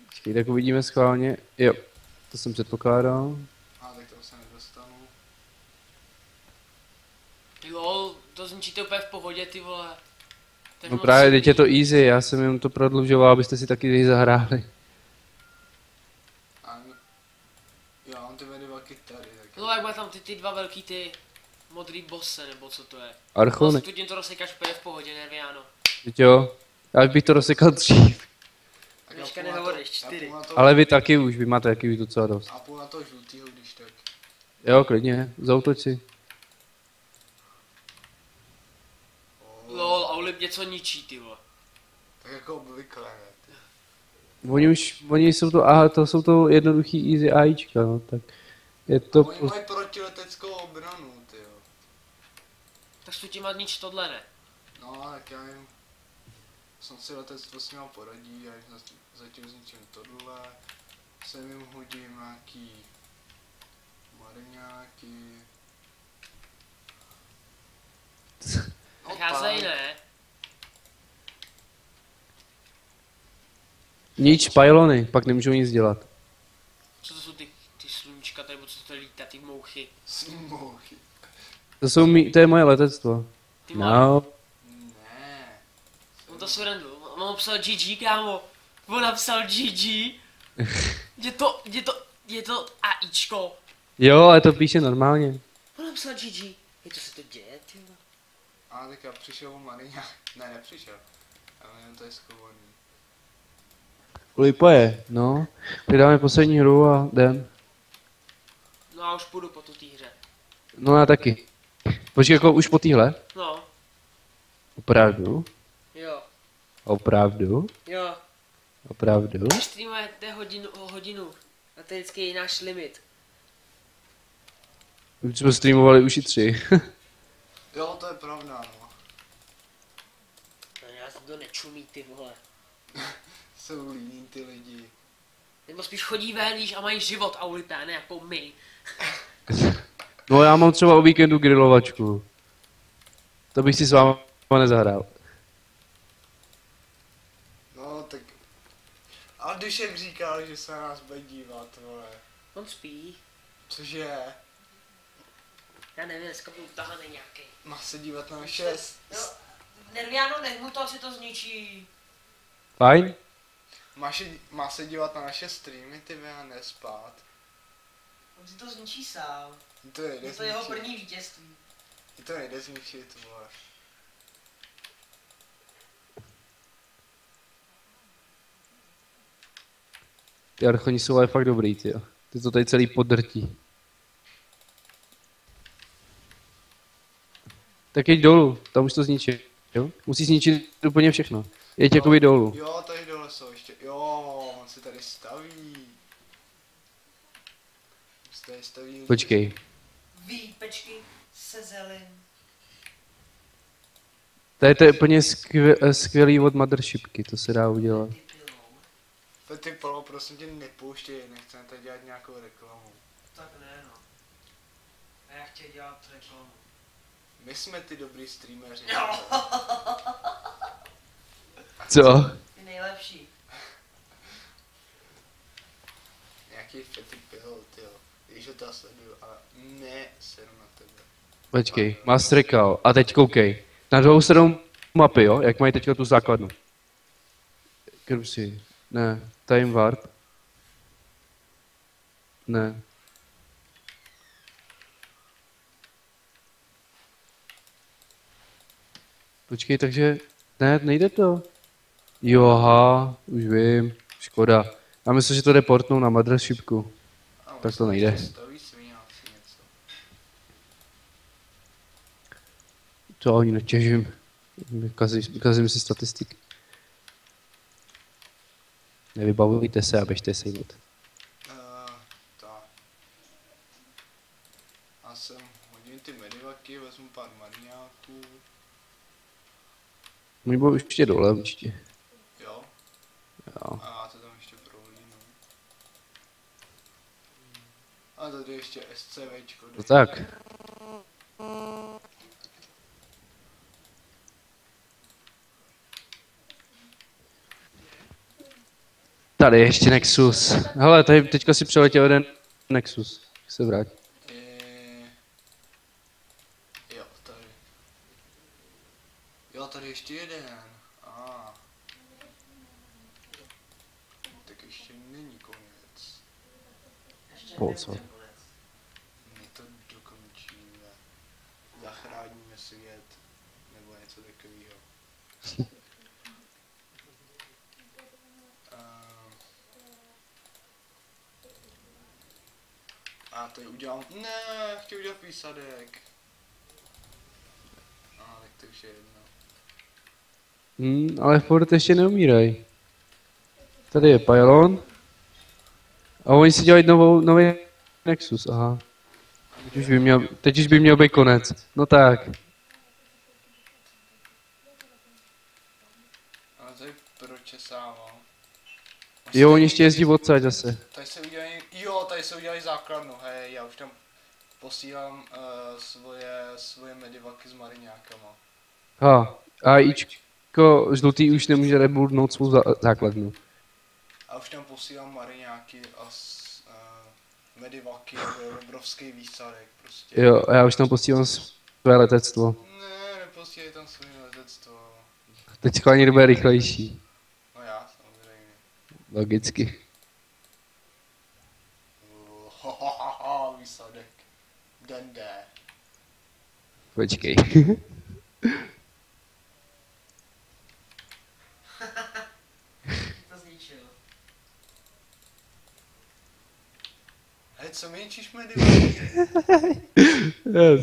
S1: Počkej, tak uvidíme schválně. Jo, to jsem předpokládal.
S2: Tak tam se nedostanu.
S3: Jo, to zničíte úplně v pohodě, ty vole. To je
S1: No
S3: moc
S1: právě,
S3: silný.
S1: teď je to easy, já jsem jenom to prodlužoval, abyste si taky zahráli.
S2: Jo, mám ty medivaky tady, tak...
S3: No jak bude tam ty 2 velký ty modrý bosse, nebo co to je.
S1: Archony,
S3: Tu tím to rozsekáš úplně v pohodě, Nerviano.
S1: teď jo. Já bych to rozsekal dřív.
S2: Tak já
S3: Dneška
S2: půjdu na
S3: nehovoríš,
S2: já
S3: 4.
S2: půjdu na to-
S1: Ale vy taky už, vy máte taky už docela dost.
S2: A půjdu na to žlutýho, když tak.
S1: Jo, klidně, zautoč si.
S3: Lol, a Ulip něco ničí, ty vole.
S2: Tak jako obvykle, ne? Ty.
S1: Oni jsou to, aha, to jsou to jednoduchý easy AIčka, no, tak je to,
S2: Oni mají protileteckou obranu, ty jo.
S3: Tak tu ti má nič tohle, ne?
S2: No, tak já jim... Jsem si letectvo s nima poradí, já jim zatím zničím tohle. Sem jim hodím nějaký... Mariňáky... No,
S3: Házej, ne?
S1: nič pylony, pak nemůžou nic dělat.
S3: Co to jsou ty sluníčka, nebo co to lítá, ty mouchy?
S2: Smouchy.
S1: To je moje letectvo.
S3: Ty má...
S1: No,
S2: Ne.
S3: On to surrendl, on napsal GG, kámo. On napsal GG. Je to AIčko.
S1: jo, ale to píše normálně.
S3: On napsal GG. Je to se to děje, ty vole.
S2: A tak já přišel o Mariňák. Ne, nepřišel. Ale jen to je schovaný.
S1: Lipoje, no. Přidáme poslední hru a jdem.
S3: No a už půjdu po tu té hře.
S1: No já taky. Počkej, jako už po téhle?
S3: No,
S1: Opravdu?
S3: jo,
S1: Opravdu?
S3: jo.
S1: Opravdu?
S3: Streamujete hodinu. A to je vždycky náš limit.
S1: Už jsme streamovali už i 3.
S2: Jo, to je pravda, no.
S3: No, já jsem to nečumí, ty vole.
S2: Jsou líní ty lidi.
S3: Nebo spíš chodí ven, víš, a mají život a ulipé, ne jako my.
S1: No já mám třeba o víkendu grilovačku. To bych si s váma nezahrál.
S2: No, tak... A Dušek říkal, že se na nás bude dívat, vole.
S3: On spí.
S2: Cože?
S3: Já nevím, dneska byl utahaný nějaký.
S2: Má se dívat na naše...
S3: Jo, Nerviano, nehnu to, si to zničí.
S1: Fajn?
S2: Má se dívat na naše streamy, ty a nespát.
S3: On si to zničí sám.
S2: To nejde
S3: Je to jeho
S2: zničit.
S3: první vítězství.
S2: To nejde zničit, vole.
S1: Ty archoni jsou ale fakt dobrý, ty jo. Ty to tady celý podrtí. Tak jeď dolů, tam už to zničí, jo? Musíš zničit úplně všechno. Jeď jakoby dolů.
S2: Jo, tady dole jsou ještě. Jo, on se tady staví. On se tady staví.
S1: Počkej.
S3: Výpečky se zelin.
S1: Tady to je úplně skvělý od Mothershipky, to se dá udělat.
S3: Ty pilou.
S2: Ty Polo, prosím tě, nepouštěj, nechceme tady dělat nějakou reklamu.
S3: Tak ne, no. A já chtěl dělat reklamu.
S2: My jsme ty dobrý streameři.
S3: Jo.
S1: Co?
S3: Ty nejlepší.
S2: Nějaký fetty pill, tyjo. Víš, že to sleduju, ale ne seru na tebe.
S1: Počkej, Master Call. A teď koukej. Na druhou stranu mapy, jo? Jak mají teďka tu základnu. Krusy. Ne. Time Warp. Ne. Počkej, takže... Ne, nejde to. Jo, aha, už vím. Škoda. Já myslím, že to jde portnout na Mothershipku.
S2: A on
S1: Tak
S2: se
S1: to nejde.
S2: tady staví sviňáci něco.
S1: To ani netěžím. Vykazím si statistiky. Nevybavujte se a běžte sejmout.
S2: Tak. A sem hodím ty medivaky, vezmu pár mariňáků.
S1: Můj byl ještě dole určitě.
S2: Jo.
S1: Jo.
S2: A já to tam ještě prohlínu. A tady ještě SCVčko.
S1: No tak. Tady ještě Nexus. Hele, tady teďka si přeletěl jeden Nexus. Se vrátí.
S2: Jo, tady. Jo, tady ještě jeden. Tak ještě není konec.
S3: Ještě
S1: Po
S3: nebude
S1: co?
S3: konec.
S2: My to dokončíme. Zachráníme svět. Nebo něco takového. A tady udělám... Ne, chtěl udělat výsadek. Tak to už je jedno.
S1: Ale furt ještě neumíraj. Tady je pylon. A oni si dělají nový Nexus, aha. Teď už by měl být konec. No tak.
S2: Ale tady pročesával.
S1: Jo, oni ještě jezdí odsaď zase.
S2: Tady se udělají, jo, tady se udělají základnu, hej, já už tam posílám svoje medivaky s mariňákama.
S1: Ha, a Ičko žlutý už nemůže rebulnout svou základnu.
S2: A už tam posílám mariňáky a medivaky, je obrovský výsadek prostě.
S1: Jo, a já už tam posílám své letectvo.
S2: Ne, neposílej tam svůj letectvo.
S1: Teďka ani bude rychlejší.
S2: No já, samozřejmě.
S1: Logicky.
S2: Výsadek. Dende.
S1: Počkej.
S3: To zničil.
S2: Hej, co mi ničíš medivaky?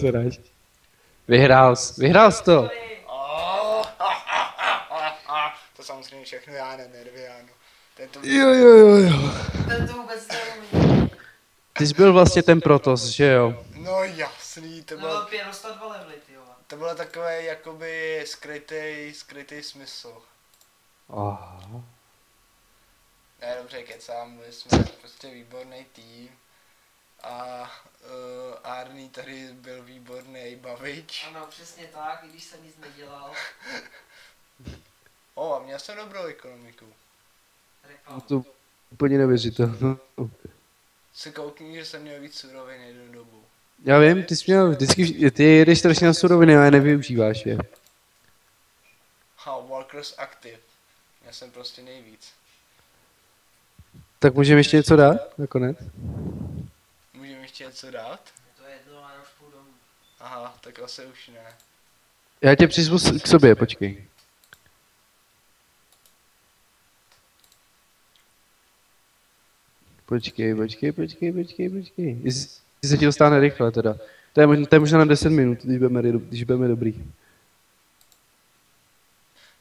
S1: Zaráž. Vyhrál jsi to.
S2: To samozřejmě všechno já nerviánu. Tento...
S1: Jo.
S3: Ten to vůbec neumí.
S1: Ty jsi byl vlastně ten Protoss, že jo?
S2: No jasný, to
S3: Level
S2: bylo,
S3: 5 dostat 2 levely, tyjo.
S2: to bylo takové jakoby skrytý smysl.
S1: Aha.
S2: Ne, dobře, kecám, byli jsme prostě výborný tým. A Arný tady byl výborný bavič.
S3: Ano, přesně tak, i když jsem nic nedělal.
S2: A měl jsem dobrou ekonomiku.
S3: Reklama.
S1: To úplně neuvěřitelné.
S2: Se koukni, že jsem měl víc surovin jednu dobu.
S1: Já vím, ty jsi měl vždycky, ty jedeš strašně na suroviny, ale nevyužíváš je.
S2: Ha, Workers Active. Já jsem prostě nejvíc.
S1: Tak můžeme ještě něco dát nakonec?
S2: Můžeme ještě něco dát?
S3: Je to jedno, ale já už půjdu domů.
S2: Aha, tak asi už ne.
S1: Já tě přizvu k sobě, počkej. Počkej. Jestli se ti dostane rychle teda. To je možná na 10 minut, když budeme dobrý.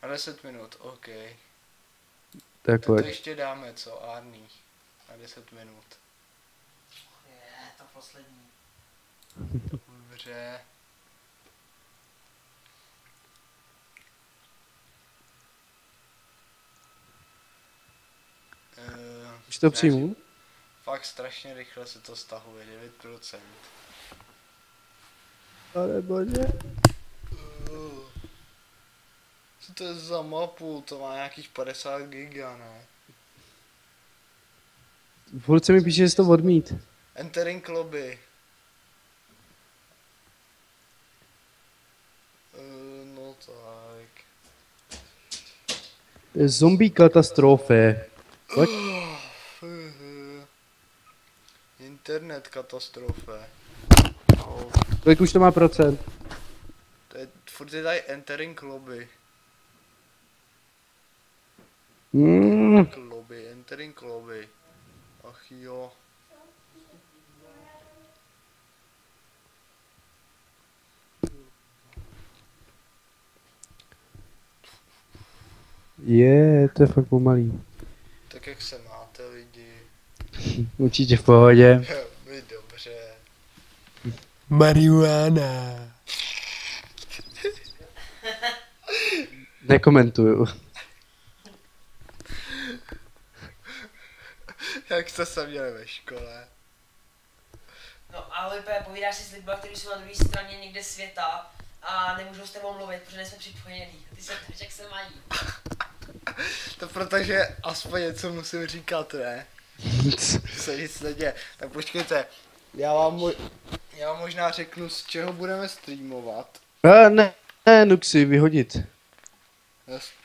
S2: Na 10 minut, OK.
S1: Tak
S2: Tak to
S1: pojď.
S2: ještě dáme, co? Arný. Na 10 minut.
S3: Je, to poslední.
S2: Dobře.
S1: Už to přijmu?
S2: Fakt strašně rychle se to stahuje, 9%.
S1: Ale bože.
S2: Co to je za mapu? To má nějakých 50 giga, ne?
S1: Furt se mi píše, že jsi to odmít.
S2: Entering lobby. No tak.
S1: To je zombie katastrofy. Pojď.
S2: Internet katastrofe.
S1: Kolik už to má procent?
S2: To je, furt je tady entering lobby. Entering lobby. Ach jo.
S1: To je fakt pomalý.
S2: Tak jak se máte lidi?
S1: Určitě v pohodě.
S2: My dobře.
S1: Marihuana. Nekomentuju.
S2: Jak jste se měli ve škole?
S3: No ahoj P, povídáš si s lidmi, kteří jsou na druhé straně někde světa a nemůžou s tebou mluvit, protože nejsme připojení. Ty se ptáš, jak se mají.
S2: To protože aspoň něco musím říkat, ne? Se nic neděje. Tak počkejte, já vám možná řeknu, z čeho budeme streamovat.
S1: Ne, Nuxi, vyhodit.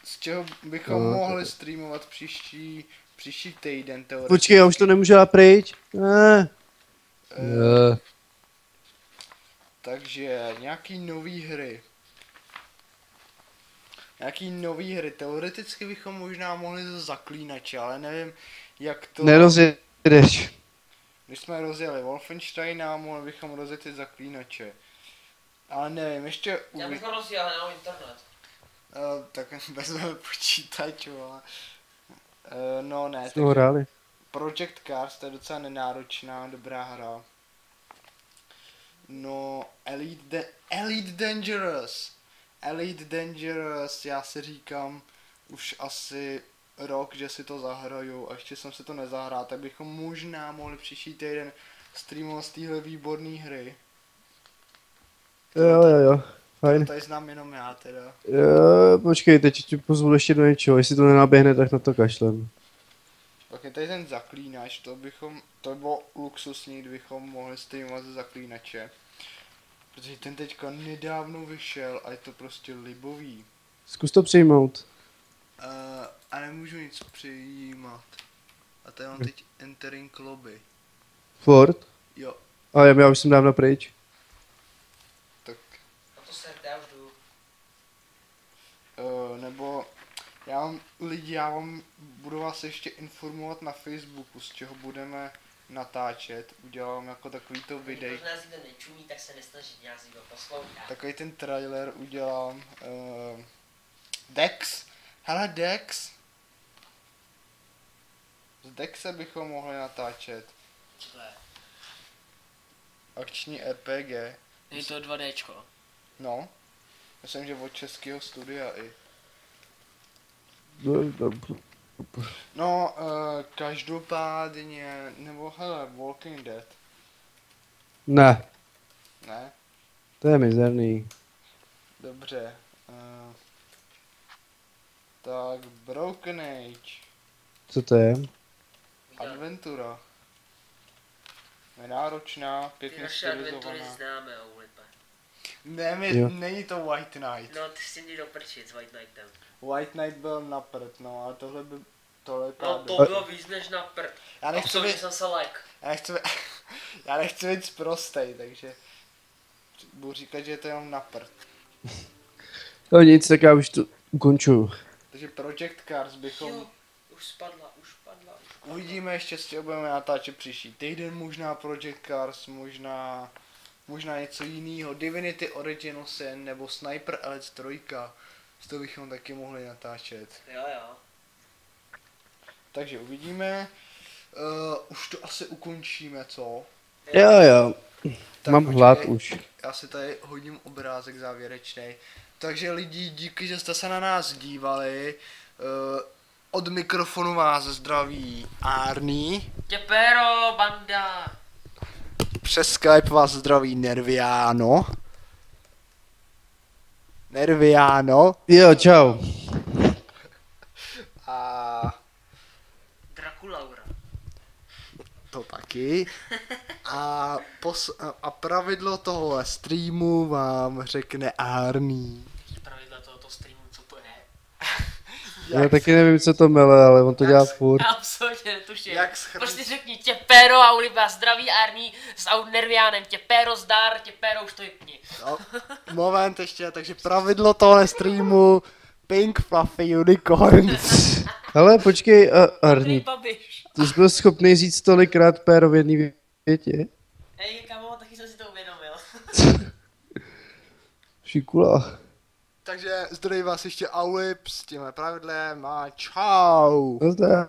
S2: Z čeho bychom
S1: No,
S2: mohli streamovat příští týden teoreticky.
S1: Počkej, já už to nemůžu dát pryč. Ne.
S2: Takže nějaký nový hry. Teoreticky bychom možná mohli ze Zaklínače, ale nevím, jak to...
S1: Nerozjedeš.
S2: Když jsme rozjeli Wolfensteina, mohli bychom rozjet i Zaklínače. Ale nevím, ještě...
S3: Já bych to rozjel, nemám internet.
S2: Tak vezmeme počítač, vole. No ne,
S1: Jsme ho hráli.
S2: Project Cars, to je docela nenáročná, dobrá hra. No, Elite Dangerous, já si říkám už asi rok, že si to zahraju a ještě jsem si to nezahrál, tak bychom možná mohli příští týden streamovat z téhle výborné hry.
S1: Jo. Fajn.
S2: Tady znám jenom já teda.
S1: Jo, počkej, teď ti pozvu ještě do něčeho, jestli to nenaběhne, tak na to kašlem.
S2: Tak je tady ten Zaklínač, to by bylo luxusní, kdybychom mohli streamovat ze Zaklínače. Protože ten teďka nedávno vyšel a je to prostě libový.
S1: Zkus to přijmout.
S2: A nemůžu nic přijímat. A tady mám teď entering lobby.
S1: Ford?
S2: Jo,
S1: A já už jsem dávno pryč.
S2: tak
S3: A to se já už jdu.
S2: nebo budu vás ještě informovat na Facebooku, z čeho budeme natáčet. Udělám jako takovýto video.
S3: Když nás nikdo nečumí, tak se nesnaží nás nikdo poslouchat.
S2: Takový ten trailer udělám. Dex. Hele Dex. Z Dexe bychom mohli natáčet.
S3: Co to je?
S2: Akční RPG.
S3: Je to 2Dčko.
S2: No. Myslím, že od českého studia i. No, každopádně, nebo hele, Walking Dead.
S1: Ne,
S2: Ne?
S1: to je mizerný.
S2: Dobře. Tak, Broken Age.
S1: Co to je?
S2: Adventura. Nenáročná,
S3: Ty
S2: pěkně
S3: naše adventury
S2: stylizovaná.
S3: známe, Oulipe.
S2: Ne,
S1: Jo.
S2: není to White Knight.
S3: No, ty si jdi do prčic s White Knightem.
S2: White Knight byl na prd, no, ale tohle je
S3: No,
S2: pádem.
S3: to bylo víc než na prd.
S2: Já nechci
S3: Absolutně
S2: být,
S3: jsem se like.
S2: já nechci být sprostej, takže budu říkat, že je to jenom na prd.
S1: No nic, tak já už to ukončuju.
S2: Takže Project Cars bychom...
S3: Jo, už spadla.
S2: Uvidíme ještě, s čeho budeme natáčet příští týden, možná Project Cars, možná něco jiného, Divinity Original Sin nebo Sniper Elite 3, z toho bychom taky mohli natáčet.
S3: Jo.
S2: Takže uvidíme, už to asi ukončíme, co?
S1: Jo.
S2: Tak
S1: Mám
S2: počkej,
S1: hlad už.
S2: Já si tady hodím obrázek závěrečný. Takže lidi, díky, že jste se na nás dívali. Od mikrofonu vás zdraví Arný.
S3: Těpero, banda.
S2: Přes Skype vás zdraví Nerviano.
S1: Jo, čau.
S2: A
S3: Draculaura.
S2: to taky. A pravidlo tohohle streamu vám řekne Arný.
S3: Pravidla tohoto streamu, co to je?
S1: Já taky nevím, co to mele, ale on to dělá furt.
S3: Já absolutně netuším.
S2: Jak schrnul-
S3: Prostě řekni Těpero a Uliba, zdraví Arní s Aud Nerviánem. Těpero zdar, Těpero už to vypni.
S2: No, moment ještě, takže pravidlo tohle streamu Pink Fluffy Unicorn.
S1: Ale počkej, Arní,
S3: Babiš.
S1: ty jsi byl schopný říct tolikrát péro v jedné větě?
S3: Ej, kamo, taky jsem si to uvědomil.
S1: Šikula.
S2: Takže zdraví vás ještě Aulip s tímhle pravidlem a čau.
S1: Nazdar.